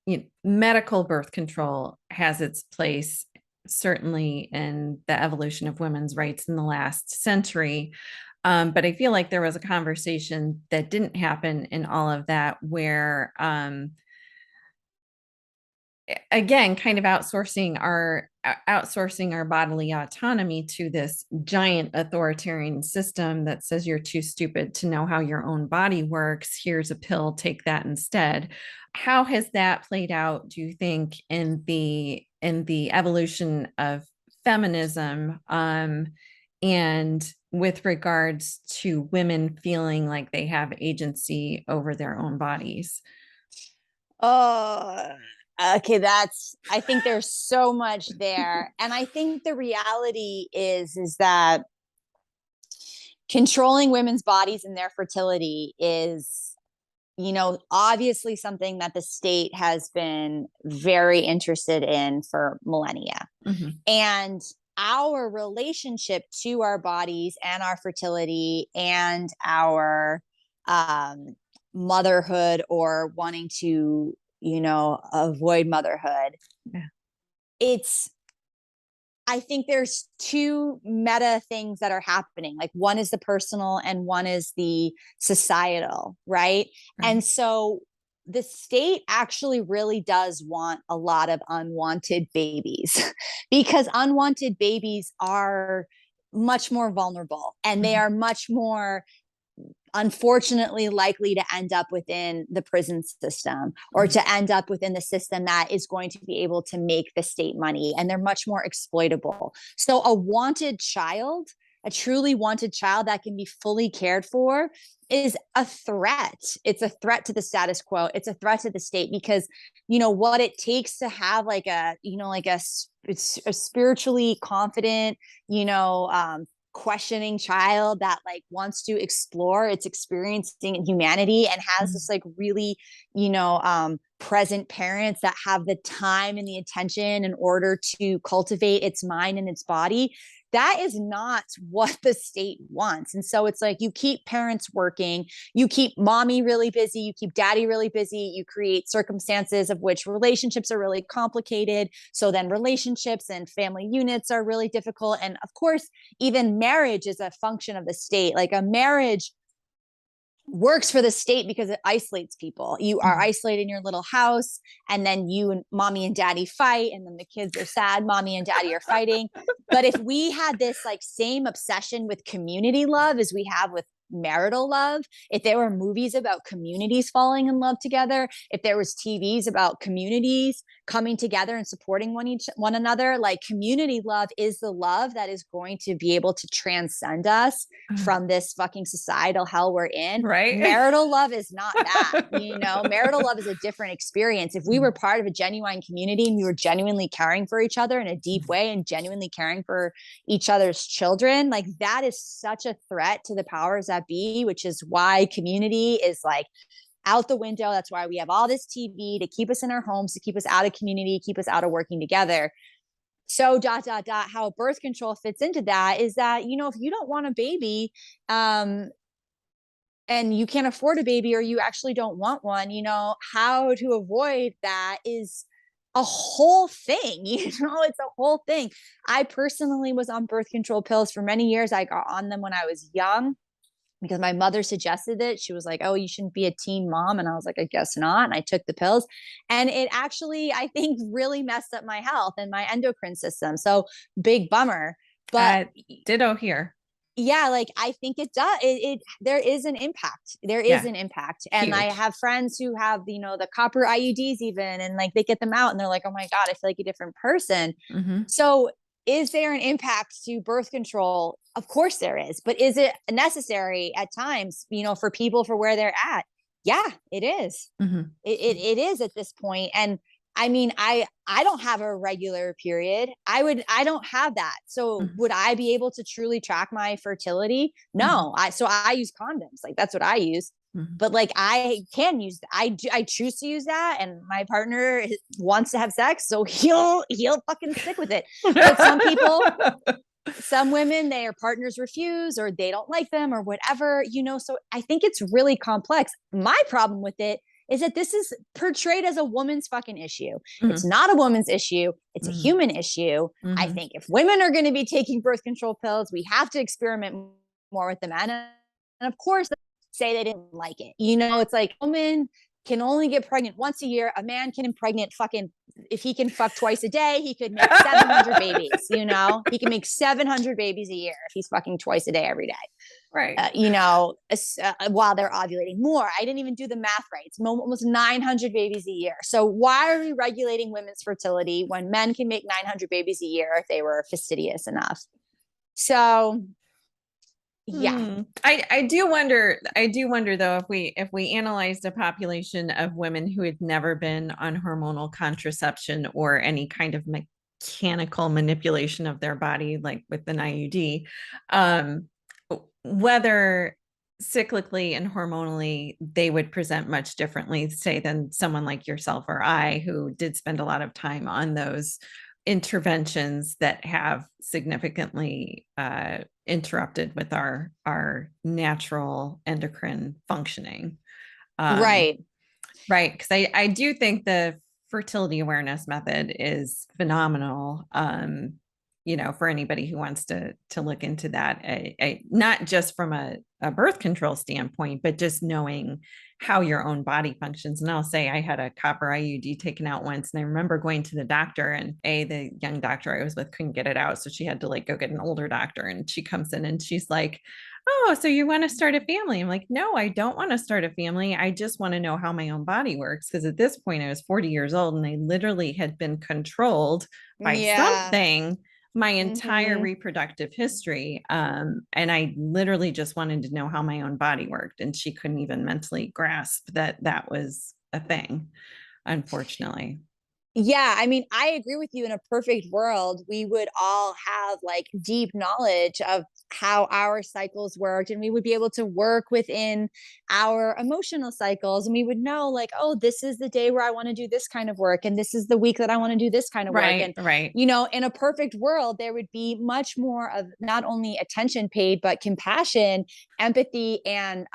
medical birth control has its place, certainly in the evolution of women's rights in the last century. But I feel like there was a conversation that didn't happen in all of that, where, again, kind of outsourcing our bodily autonomy to this giant authoritarian system that says you're too stupid to know how your own body works. Here's a pill, take that instead. How has that played out, do you think, in the evolution of feminism, and with regards to women feeling like they have agency over their own bodies? Oh, okay. I think there's so much there. And I think the reality is that controlling women's bodies and their fertility is, obviously something that the state has been very interested in for millennia. Mm-hmm. And our relationship to our bodies and our fertility and our motherhood, or wanting to, avoid motherhood. Yeah. I think there's two meta things that are happening. Like, one is the personal and one is the societal, right? And so the state actually really does want a lot of unwanted babies because unwanted babies are much more vulnerable, and they are much more, unfortunately, likely to end up within the prison system, or to end up within the system that is going to be able to make the state money, and they're much more exploitable. So a truly wanted child that can be fully cared for, is a threat. It's a threat to the status quo. It's a threat to the state, because what it takes to have it's a spiritually confident, questioning child that like wants to explore its experiencing humanity, and has this like really, present parents that have the time and the attention in order to cultivate its mind and its body. That is not what the state wants. And so it's like, you keep parents working, you keep mommy really busy, you keep daddy really busy, you create circumstances of which relationships are really complicated. So then relationships and family units are really difficult. And of course, even marriage is a function of the state. Like, a marriage works for the state because it isolates people. You are isolated in your little house, and then you and mommy and daddy fight, and then the kids are sad mommy and daddy are fighting. But if we had this like same obsession with community love as we have with marital love, if there were movies about communities falling in love together, if there was TVs about communities coming together and supporting one another, like, community love is the love that is going to be able to transcend us from this fucking societal hell we're in. Right. Marital love is not that. Marital love is a different experience. If we were part of a genuine community and we were genuinely caring for each other in a deep way, and genuinely caring for each other's children, like, that is such a threat to the powers that be, which is why community is like out the window. That's why we have all this TV to keep us in our homes, to keep us out of community, keep us out of working together. So how birth control fits into that is that, if you don't want a baby, and you can't afford a baby, or you actually don't want one, how to avoid that is a whole thing. It's a whole thing. I personally was on birth control pills for many years. I got on them when I was young because my mother suggested it. She was like, "Oh, you shouldn't be a teen mom." And I was like, "I guess not." And I took the pills, and it actually, I think, really messed up my health and my endocrine system. So, big bummer. But ditto here. Yeah, like, I think it does. There is an impact. There is an impact. And Huge. I have friends who have, the copper IUDs even, and like they get them out and they're like, "Oh my God, I feel like a different person." So is there an impact to birth control? Of course there is. But is it necessary at times, for people for where they're at? Yeah, it is. It is at this point. And I mean, I don't have a regular period. I don't have that. So would I be able to truly track my fertility? No. So I use condoms. Like, that's what I use. But like, I can use that. I choose to use that, and my partner wants to have sex, so he'll fucking stick with it. But some women, their partners refuse, or they don't like them, or whatever, so I think it's really complex. My problem with it is that this is portrayed as a woman's fucking issue. It's not a woman's issue. It's a human issue. I think if women are going to be taking birth control pills, we have to experiment more with the men. And of course, say they didn't like it. It's like, a woman can only get pregnant once a year. A man can impregnate if he can fuck twice a day, he could make 700 babies, he can make 700 babies a year if he's fucking twice a day every day. Right. While they're ovulating more. I didn't even do the math right. It's almost 900 babies a year. So why are we regulating women's fertility when men can make 900 babies a year if they were fastidious enough? So yeah. I do wonder though, if we analyzed a population of women who had never been on hormonal contraception or any kind of mechanical manipulation of their body, like with an IUD, whether cyclically and hormonally they would present much differently, say, than someone like yourself or I, who did spend a lot of time on those interventions that have significantly interrupted with our natural endocrine functioning. Right. Right. Because I do think the fertility awareness method is phenomenal. For anybody who wants to look into that, not just from a birth control standpoint, but just knowing how your own body functions. And I'll say I had a copper IUD taken out once, and I remember going to the doctor, and the young doctor I was with couldn't get it out, so she had to like go get an older doctor. And she comes in and she's like, "Oh, so you want to start a family?" I'm like, "No, I don't want to start a family. I just want to know how my own body works." Because at this point, I was 40 years old and I literally had been controlled by Yeah. something my entire Mm-hmm. reproductive history. And I literally just wanted to know how my own body worked. And she couldn't even mentally grasp that that was a thing, unfortunately. Yeah, I mean, I agree with you. In a perfect world, we would all have like deep knowledge of how our cycles worked, and we would be able to work within our emotional cycles. And we would know, like, oh, this is the day where I want to do this kind of work, and this is the week that I want to do this kind of work. Right, And, right, in a perfect world, there would be much more of not only attention paid, but compassion, empathy, and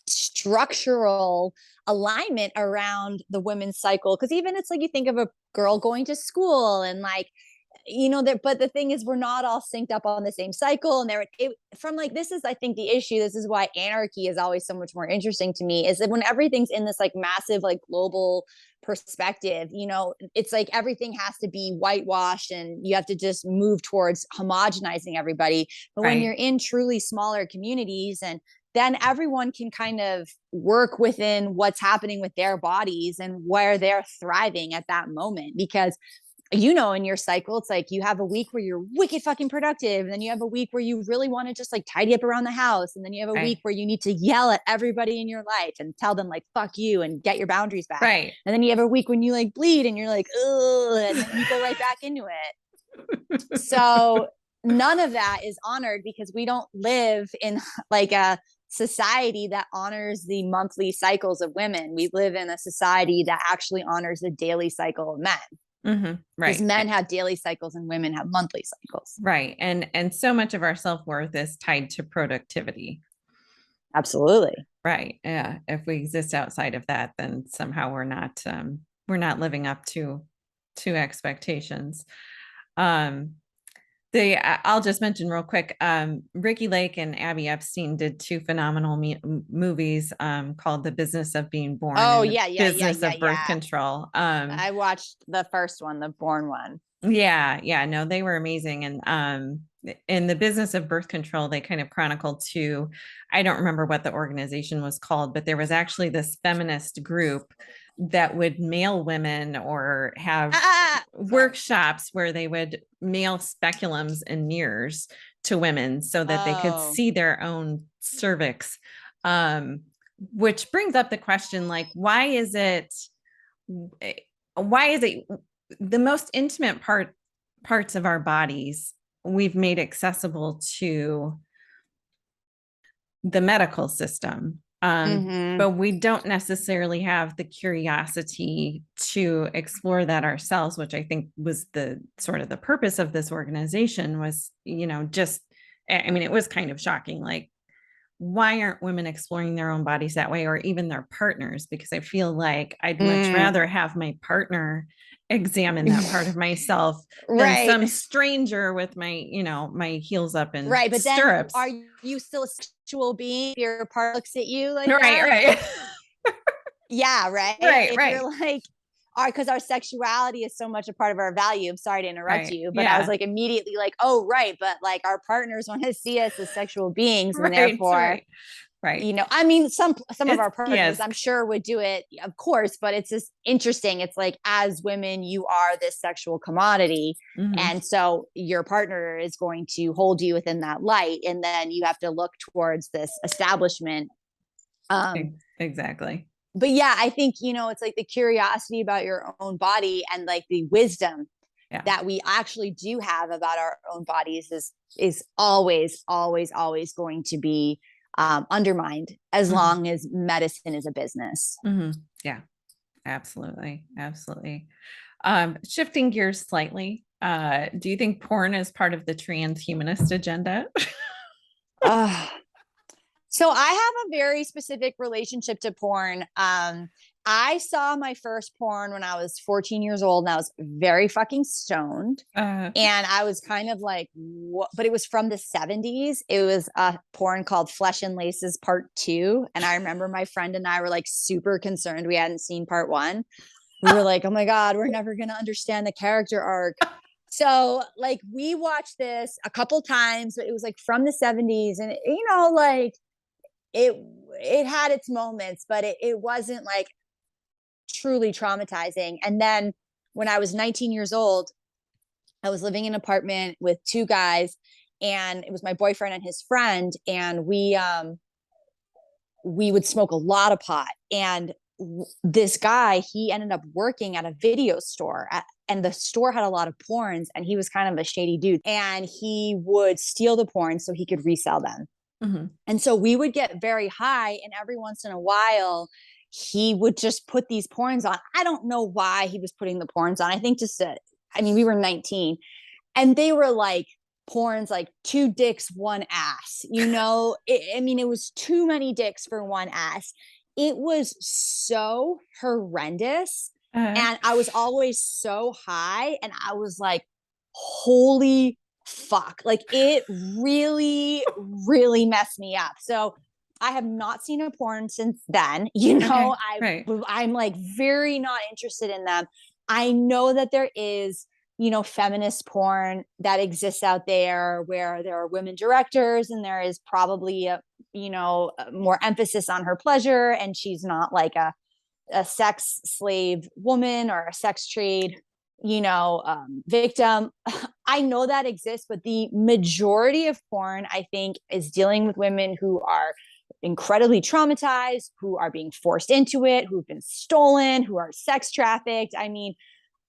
structural alignment around the women's cycle. Because even it's like you think of a girl going to school and like, but the thing is we're not all synced up on the same cycle. And from like, this is, I think, the issue. This is why anarchy is always so much more interesting to me, is that when everything's in this like massive like global perspective, it's like everything has to be whitewashed and you have to just move towards homogenizing everybody. But when you're right. in truly smaller communities, and then everyone can kind of work within what's happening with their bodies and where they're thriving at that moment. Because in your cycle, it's like you have a week where you're wicked fucking productive, and then you have a week where you really want to just like tidy up around the house, and then you have a week Right. where you need to yell at everybody in your life and tell them like fuck you and get your boundaries back. Right. And then you have a week when you like bleed and you're like ugh, and then you go right back into it. So none of that is honored because we don't live in like a society that honors the monthly cycles of women. We live in a society that actually honors the daily cycle of men, because Right. men have daily cycles and women have monthly cycles. Right. And so much of our self-worth is tied to productivity. Absolutely. Right. Yeah. If we exist outside of that, then somehow we're not living up to expectations. Um I'll just mention real quick, Ricky Lake and Abby Epstein did two phenomenal movies called The Business of Being Born Oh and The yeah, yeah, yeah, Business yeah, of Birth yeah. Control. I watched the first one, the born one. Yeah, no, they were amazing. And in The Business of Birth Control, they kind of chronicled two, I don't remember what the organization was called, but there was actually this feminist group that would mail women or have Sorry. workshops where they would mail speculums and mirrors to women so that they could Oh. see their own cervix. Um, which brings up the question, like, why is it the most intimate parts of our bodies we've made accessible to the medical system, Mm-hmm. but we don't necessarily have the curiosity to explore that ourselves, which I think was the sort of the purpose of this organization. Was, just, I mean, it was kind of shocking, like, why aren't women exploring their own bodies that way, or even their partners? Because I feel like I'd much Mm. rather have my partner examine that part of myself than Right. some stranger with my heels up in Right. But then are stirrups. you still a sexual being if your part looks at you like Right, that? right. Yeah, right. Right, If you're right, like, because our sexuality is so much a part of our value. I'm sorry to interrupt right. you, but I was Yeah. like immediately like, oh, right. But like our partners want to see us as sexual beings. And Right, therefore, right, right. I mean, some of It's our partners, yes. I'm sure, would do it, of course, but it's just interesting. It's like, as women, you are this sexual commodity. Mhm. And so your partner is going to hold you within that light. And then you have to look towards this establishment. Exactly. But yeah, I think, it's like the curiosity about your own body and like the wisdom that we actually do have about our own bodies is always, always, always going to be undermined as long as medicine is a business. Yeah, absolutely. Absolutely. Shifting gears slightly, do you think porn is part of the transhumanist agenda? So I have a very specific relationship to porn. I saw my first porn when I was 14 years old, and I was very fucking stoned. And I was kind of like, what? But it was from the 70s. It was a porn called Flesh and Laces Part 2. And I remember my friend and I were like super concerned we hadn't seen Part 1. We were like, oh my God, we're never going to understand the character arc. So like we watched this a couple times, but it was like from the 70s. And, you know, like it had its moments, but it wasn't like truly traumatizing. And then when I was 19 years old, I was living in an apartment with two guys, and it was my boyfriend and his friend. And we would smoke a lot of pot. And this guy, he ended up working at a video store and the store had a lot of porns, and he was kind of a shady dude, and he would steal the porn so he could resell them. And so we would get very high, and every once in a while he would just put these porns on. I don't know why he was putting the porns on. I think just we were 19, and they were like porns like 2 dicks, 1 ass, you know. It was too many dicks for 1 ass. It was so horrendous. And I was always so high, and I was like, holy fuck. Like it really, really messed me up. So I have not seen a porn since then. You know, I'm like very not interested in them. I know that there is, you know, feminist porn that exists out there where there are women directors, and there is probably more emphasis on her pleasure, and she's not like a sex slave woman or a sex trade, victim. I know that exists, but the majority of porn, I think, is dealing with women who are incredibly traumatized, who are being forced into it, who've been stolen, who are sex trafficked. I mean,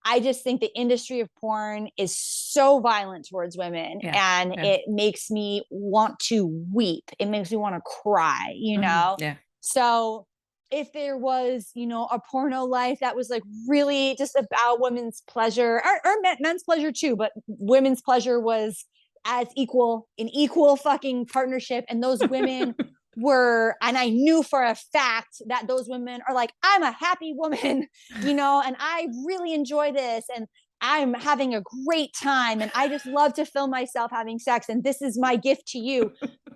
I just think the industry of porn is so violent towards women, and it makes me want to weep. It makes me want to cry, you know? Yeah. So if there was, a porno life that was like really just about women's pleasure or men's pleasure too, but women's pleasure was as in equal fucking partnership. And those women were, and I knew for a fact that those women are like, I'm a happy woman, and I really enjoy this, and I'm having a great time, and I just love to film myself having sex, and this is my gift to you.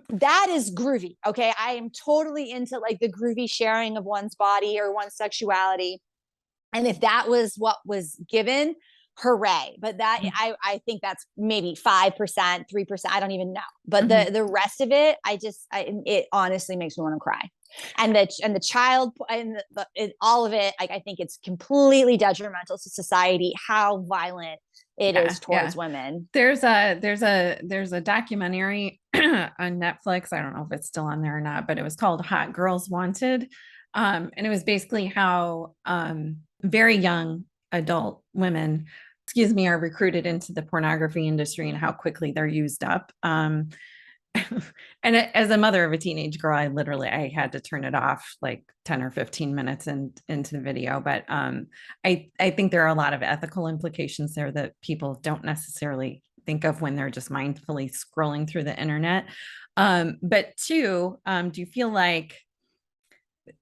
That is groovy. Okay. I am totally into like the groovy sharing of one's body or one's sexuality. And if that was what was given, hooray. But that I think that's maybe 5%, 3%. I don't even know. But the rest of it, it honestly makes me want to cry. And the child and all of it, like, I think it's completely detrimental to society, how violent it is towards women. There's a documentary on Netflix. I don't know if it's still on there or not, but it was called Hot Girls Wanted. And it was basically how very young adult women, are recruited into the pornography industry and how quickly they're used up. And as a mother of a teenage girl, I had to turn it off like 10 or 15 minutes into the video. But I think there are a lot of ethical implications there that people don't necessarily think of when they're just mindfully scrolling through the internet. But two, do you feel like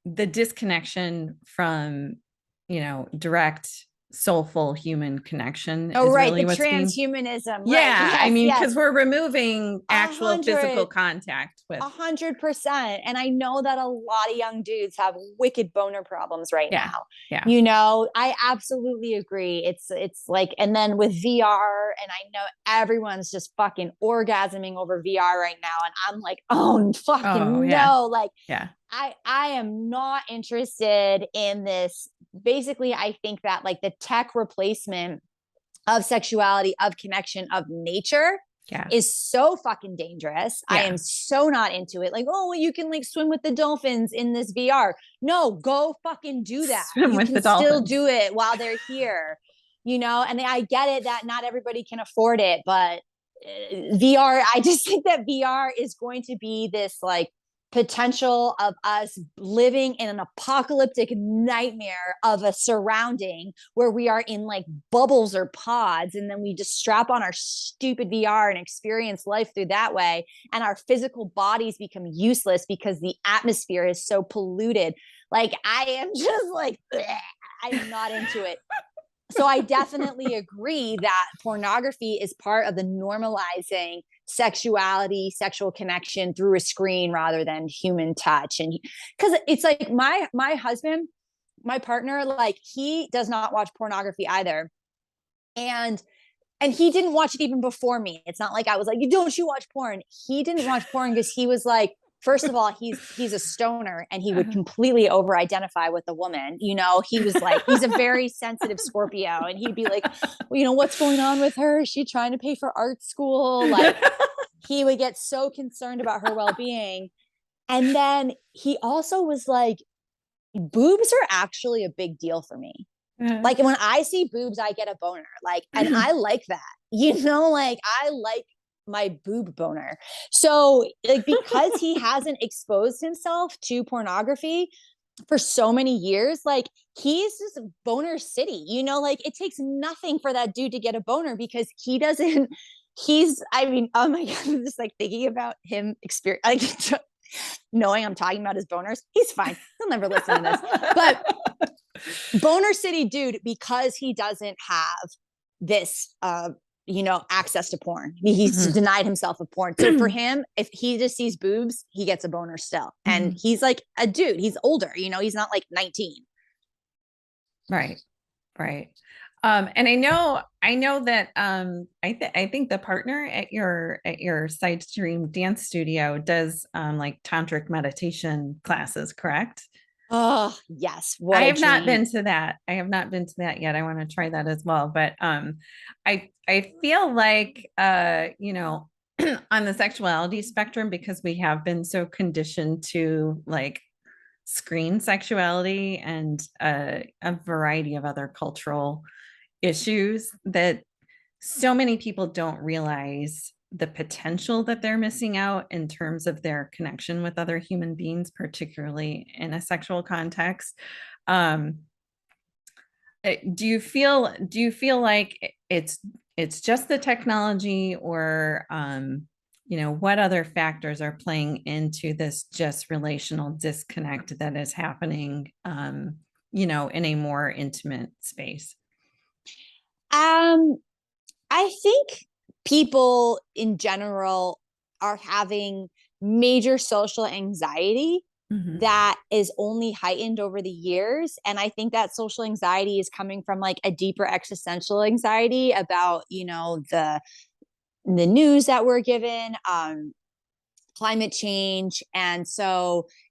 the disconnection from, direct soulful human connection is really the transhumanism. Yeah, I mean, because we're removing actual physical contact with 100%. And I know that a lot of young dudes have wicked boner problems right now. Yeah. I absolutely agree. It's like, and then with VR, and I know everyone's just fucking orgasming over VR right now, and I'm like, no. Like, I am not interested in this. Basically, I think that like the tech replacement of sexuality, of connection, of nature is so fucking dangerous. I am so not into it. Like, you can like swim with the dolphins in this VR. No, go fucking do that. You can still do it while they're here. and I get it that not everybody can afford it, but VR, I just think that VR is going to be this like potential of us living in an apocalyptic nightmare of a surrounding where we are in like bubbles or pods, and then we just strap on our stupid VR and experience life through that way, and our physical bodies become useless because the atmosphere is so polluted. Like I am just like I'm not into it. So I definitely agree that pornography is part of the normalizing sexuality, sexual connection through a screen rather than human touch. And because it's like my husband, my partner, like he does not watch pornography either. And he didn't watch it even before me. It's not like I was like, don't you watch porn? He didn't watch porn because he was like, first of all, he's a stoner and he would completely over identify with the woman. He was like, he's a very sensitive Scorpio, and he'd be like, well, what's going on with her? Is she trying to pay for art school? Like he would get so concerned about her well-being. And then he also was like, boobs are actually a big deal for me. Like when I see boobs, I get a boner. Like, and I like that, like I like my boob boner. So like, because he hasn't exposed himself to pornography for so many years, like he's just boner city, like it takes nothing for that dude to get a boner because he doesn't, oh my God, I'm just like thinking about him experience, like knowing I'm talking about his boners. He's fine. He'll never listen to this, but boner city dude, because he doesn't have this, access to porn. He's denied himself of porn. So for him, if he just sees boobs, he gets a boner still. And he's like a dude, he's older, he's not like 19. Right. Right. And I know that, I think the partner at your side stream dance studio does, like tantric meditation classes, correct? Oh yes. I have not been to that. I have not been to that yet. I want to try that as well. But I feel like on the sexuality spectrum, because we have been so conditioned to like screen sexuality and a variety of other cultural issues, that so many people don't realize the potential that they're missing out in terms of their connection with other human beings, particularly in a sexual context. Do you feel like it's just the technology, or what other factors are playing into this just relational disconnect that is happening in a more intimate space? I think people in general are having major social anxiety that is only heightened over the years. And I think that social anxiety is coming from like a deeper existential anxiety about, the news that we're given, climate change. And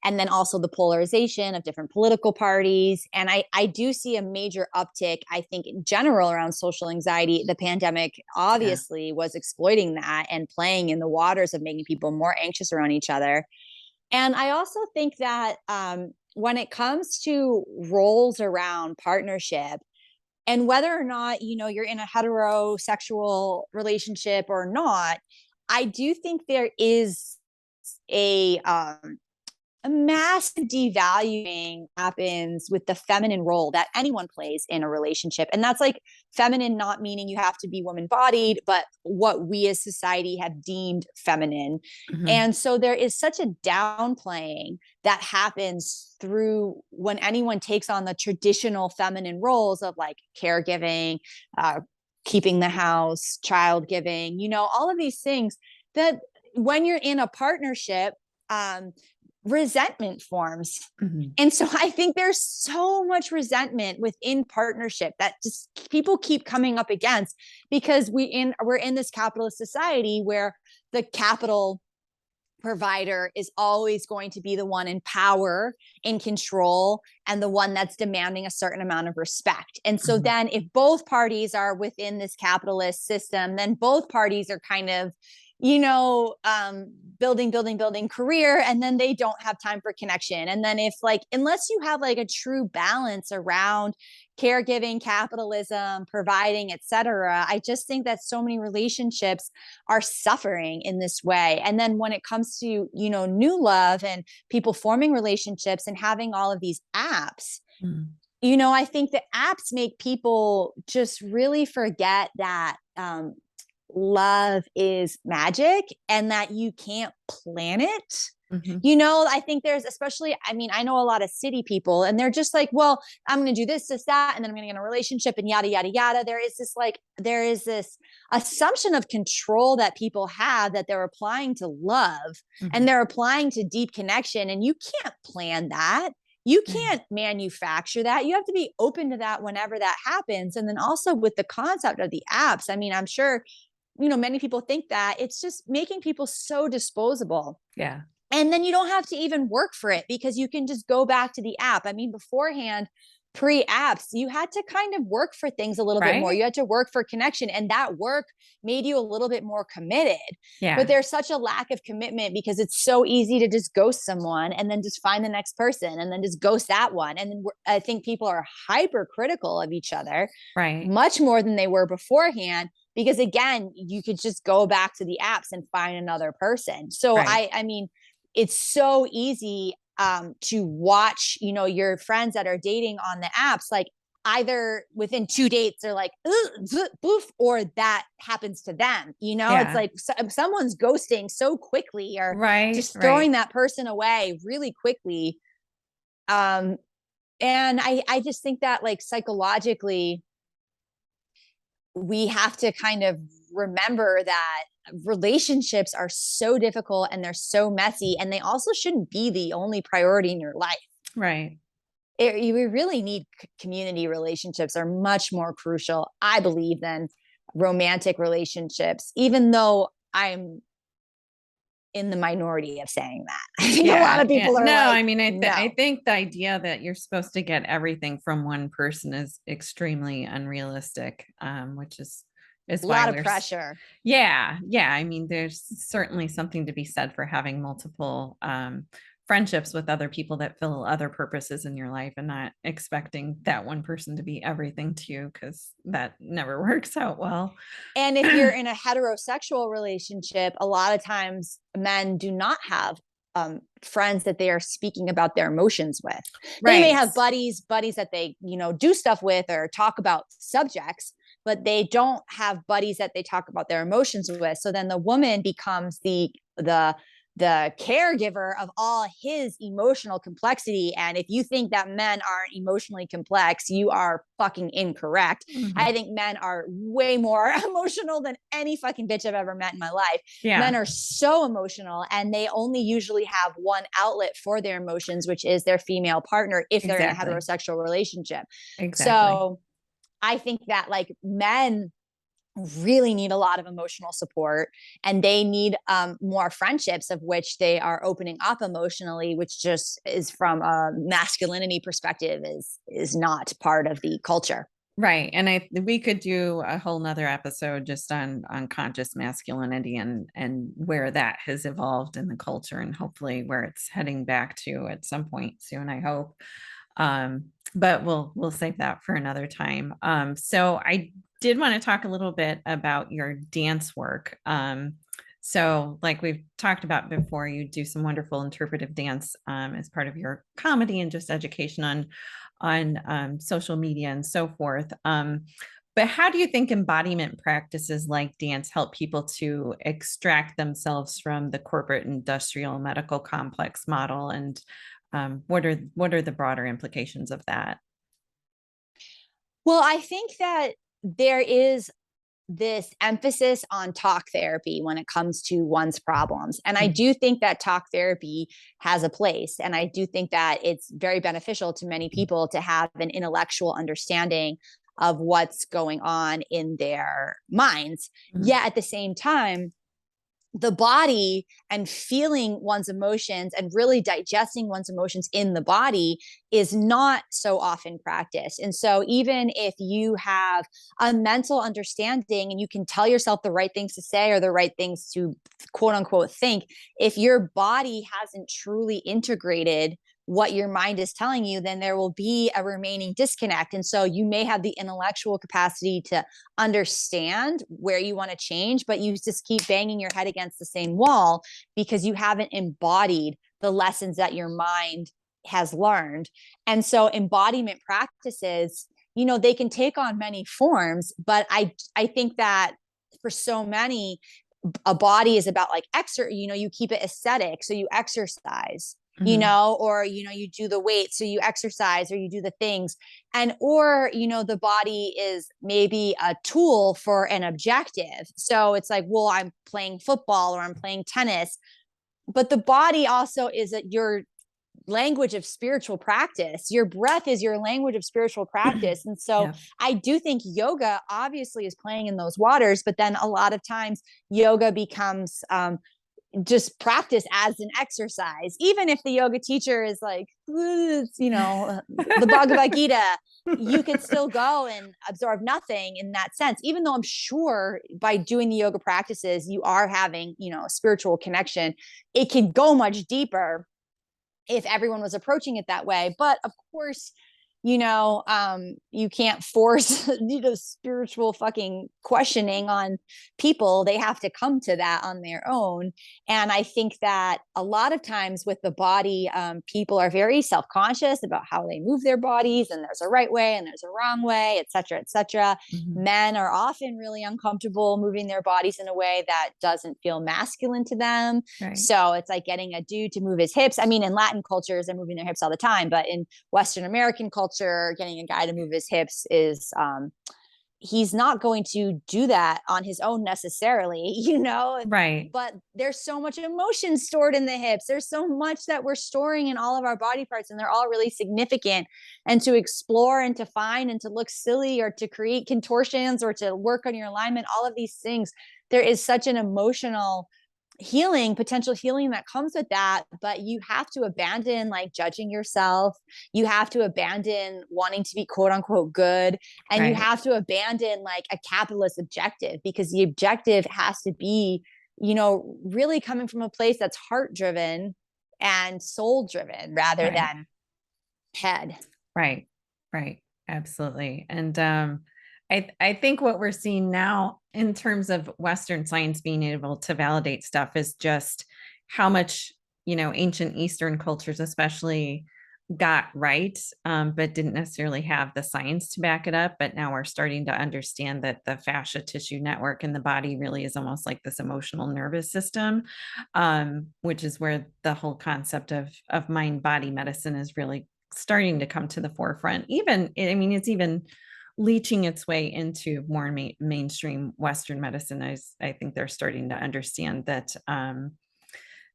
then also the polarization of different political parties. And I do see a major uptick, I think, in general around social anxiety. The pandemic obviously was exploiting that and playing in the waters of making people more anxious around each other. And I also think that when it comes to roles around partnership, and whether or not, you're in a heterosexual relationship or not, I do think there is a massive devaluing happens with the feminine role that anyone plays in a relationship. And that's like feminine, not meaning you have to be woman bodied, but what we as society have deemed feminine. And so there is such a downplaying that happens through when anyone takes on the traditional feminine roles of like caregiving, keeping the house, child giving, all of these things that when you're in a partnership, resentment forms. And so I think there's so much resentment within partnership that just people keep coming up against, because we're in this capitalist society where the capital provider is always going to be the one in power, in control, and the one that's demanding a certain amount of respect. And so then if both parties are within this capitalist system, then both parties are kind of building career, and then they don't have time for connection. And then if like, unless you have like a true balance around caregiving, capitalism, providing, etc., I just think that so many relationships are suffering in this way. And then when it comes to, new love and people forming relationships and having all of these apps, I think the apps make people just really forget that love is magic and that you can't plan it. I think there's I know a lot of city people and they're just like, well, I'm going to do this, that, and then I'm going to get in a relationship and yada, yada, yada. There is this assumption of control that people have that they're applying to love and they're applying to deep connection. And you can't plan that. You can't manufacture that. You have to be open to that whenever that happens. And then also with the concept of the apps, I mean, I'm sure, many people think that it's just making people so disposable. Yeah. And then you don't have to even work for it because you can just go back to the app. I mean, beforehand, pre-apps, you had to kind of work for things a little bit more. You had to work for connection, and that work made you a little bit more committed. Yeah. But there's such a lack of commitment because it's so easy to just ghost someone and then just find the next person and then just ghost that one. And then I think people are hypercritical of each other, much more than they were beforehand. Because again, you could just go back to the apps and find another person. So I mean, it's so easy to watch, your friends that are dating on the apps, like either within 2 dates, they're like, boof, or that happens to them. It's like someone's ghosting so quickly or just throwing that person away really quickly. And I just think that like psychologically, we have to kind of remember that relationships are so difficult and they're so messy, and they also shouldn't be the only priority in your life. Right. We really need community relationships are much more crucial, I believe, than romantic relationships, even though I'm in the minority of saying that. I think a lot of people are I mean, I think the idea that you're supposed to get everything from one person is extremely unrealistic, which is a lot of pressure. Yeah. I mean, there's certainly something to be said for having multiple friendships with other people that fill other purposes in your life and not expecting that one person to be everything to you, because that never works out well. And if you're in a heterosexual relationship, a lot of times men do not have friends that they are speaking about their emotions with. They may have buddies that they, do stuff with or talk about subjects, but they don't have buddies that they talk about their emotions with. So then the woman becomes the caregiver of all his emotional complexity. And if you think that men aren't emotionally complex, you are fucking incorrect. I think men are way more emotional than any fucking bitch I've ever met in my life. Men are so emotional, and they only usually have one outlet for their emotions, which is their female partner if they're in a heterosexual relationship. So I think that like men really need a lot of emotional support, and they need more friendships of which they are opening up emotionally, which just is from a masculinity perspective is not part of the culture. Right. And we could do a whole nother episode just on conscious masculinity and where that has evolved in the culture, and hopefully where it's heading back to at some point soon, I hope. But we'll save that for another time. So I did want to talk a little bit about your dance work. So like we've talked about before, you do some wonderful interpretive dance as part of your comedy and just education on social media and so forth. But how do you think embodiment practices like dance help people to extract themselves from the corporate, industrial, medical complex model? And what are the broader implications of that? Well, I think that there is this emphasis on talk therapy when it comes to one's problems. And I do think that talk therapy has a place. And I do think that it's very beneficial to many people to have an intellectual understanding of what's going on in their minds. Yet at the same time, the body and feeling one's emotions and really digesting one's emotions in the body is not so often practiced. And so even if you have a mental understanding and you can tell yourself the right things to say or the right things to quote unquote think, if your body hasn't truly integrated what your mind is telling you, then there will be a remaining disconnect. And so you may have the intellectual capacity to understand where you want to change, but you just keep banging your head against the same wall because you haven't embodied the lessons that your mind has learned. And so embodiment practices, they can take on many forms, but I think that for so many, a body is about like you keep it aesthetic. So you exercise, or, you do the weight. So you exercise or you do the things or, the body is maybe a tool for an objective. So it's like, well, I'm playing football or I'm playing tennis, but the body also is your language of spiritual practice. Your breath is your language of spiritual practice. And so Yeah. I do think yoga obviously is playing in those waters, but then a lot of times yoga becomes just practice as an exercise, even if the yoga teacher is like, the Bhagavad Gita, you could still go and absorb nothing in that sense, even though I'm sure by doing the yoga practices, you are having, a spiritual connection. It can go much deeper if everyone was approaching it that way. But of course, you can't force, spiritual fucking questioning on people. They have to come to that on their own. And I think that a lot of times with the body, people are very self-conscious about how they move their bodies, and there's a right way and there's a wrong way, et cetera, et cetera. Men are often really uncomfortable moving their bodies in a way that doesn't feel masculine to them. Right. So it's like getting a dude to move his hips. I mean, in Latin cultures, they're moving their hips all the time, but in Western American culture, getting a guy to move his hips is he's not going to do that on his own necessarily, Right. but there's so much emotion stored in the hips. There's so much that we're storing in all of our body parts, and they're all really significant. And to explore and to find and to look silly or to create contortions or to work on your alignment, all of these things, there is such an emotional potential healing that comes with that. But you have to abandon like judging yourself. You have to abandon wanting to be quote unquote good. And you have to abandon like a capitalist objective, because the objective has to be, really coming from a place that's heart driven and soul driven rather than head. Right. Right. Absolutely. And I think what we're seeing now in terms of Western science being able to validate stuff is just how much, ancient Eastern cultures especially got right, but didn't necessarily have the science to back it up. But now we're starting to understand that the fascia tissue network in the body really is almost like this emotional nervous system, which is where the whole concept of mind body medicine is really starting to come to the forefront. It's even leaching its way into more mainstream Western medicine. I think they're starting to understand that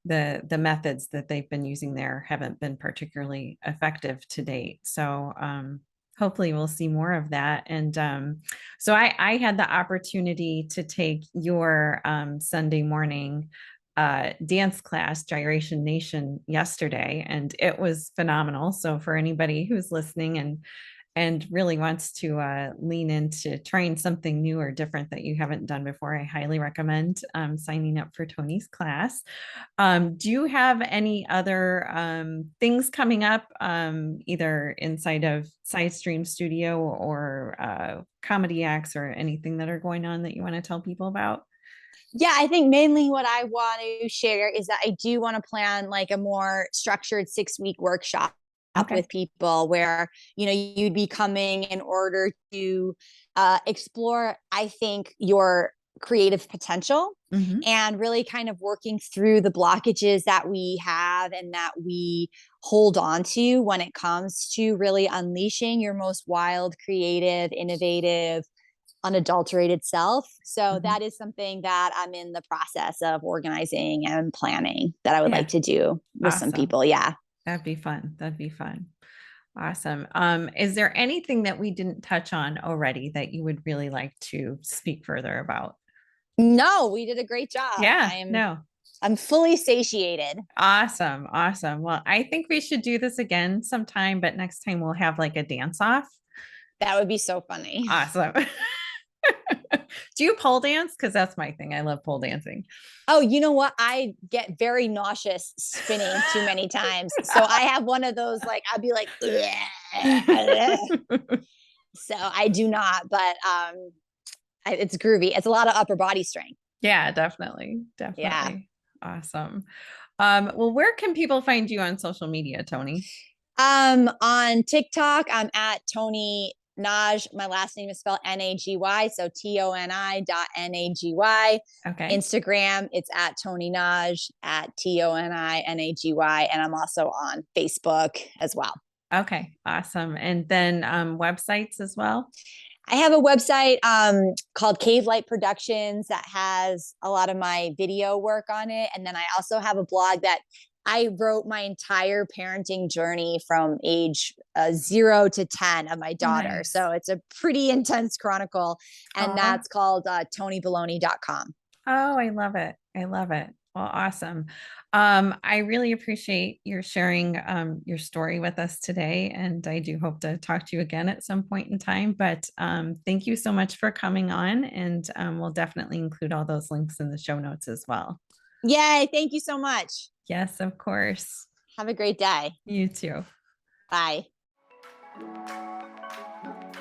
the methods that they've been using there haven't been particularly effective to date. So hopefully we'll see more of that. And so I had the opportunity to take your Sunday morning dance class, Gyration Nation, yesterday, and it was phenomenal. So for anybody who's listening and really wants to lean into trying something new or different that you haven't done before, I highly recommend signing up for Toni's class. Do you have any other things coming up, either inside of Side Stream Studio or comedy acts or anything that are going on that you want to tell people about? Yeah, I think mainly what I want to share is that I do want to plan like a more structured 6-week workshop with people where, you'd be coming in order to explore, I think, your creative potential and really kind of working through the blockages that we have and that we hold on to when it comes to really unleashing your most wild, creative, innovative, unadulterated self. So that is something that I'm in the process of organizing and planning that I would like to do with some people. Yeah. That'd be fun. That'd be fun. Awesome. Is there anything that we didn't touch on already that you would really like to speak further about? No, we did a great job. Yeah, I'm fully satiated. Awesome. Awesome. Well, I think we should do this again sometime, but next time we'll have like a dance off. That would be so funny. Awesome. Do you pole dance? Because that's my thing. I love pole dancing. Oh, you know what? I get very nauseous spinning too many times. So I have one of those, like, I'll be like, so I do not, but it's groovy. It's a lot of upper body strength. Yeah, definitely. Definitely. Yeah. Awesome. Well, where can people find you on social media, Toni? On TikTok, I'm at Toni Nagy. My last name is spelled Nagy. So TONI.NAGY. Okay. Instagram, it's at Toni Nagy, at TONINAGY. And I'm also on Facebook as well. Okay. Awesome. And then websites as well? I have a website called Cave Light Productions that has a lot of my video work on it. And then I also have a blog that I wrote my entire parenting journey from age 0 to 10 of my daughter. Nice. So it's a pretty intense chronicle. And that's called ToniBaloney.com. Oh, I love it. I love it. Well, awesome. I really appreciate your sharing your story with us today. And I do hope to talk to you again at some point in time. But thank you so much for coming on. And we'll definitely include all those links in the show notes as well. Yay. Thank you so much. Yes, of course. Have a great day. You too. Bye.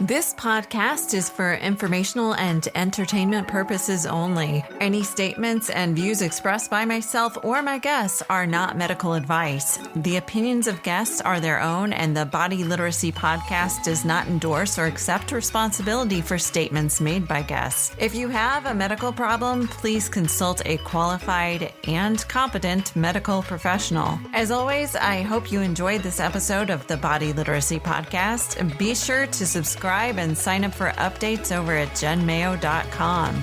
This podcast is for informational and entertainment purposes only. Any statements and views expressed by myself or my guests are not medical advice. The opinions of guests are their own, and the Body Literacy Podcast does not endorse or accept responsibility for statements made by guests. If you have a medical problem, please consult a qualified and competent medical professional. As always, I hope you enjoyed this episode of the Body Literacy Podcast. Be sure to subscribe and sign up for updates over at jenmayo.com.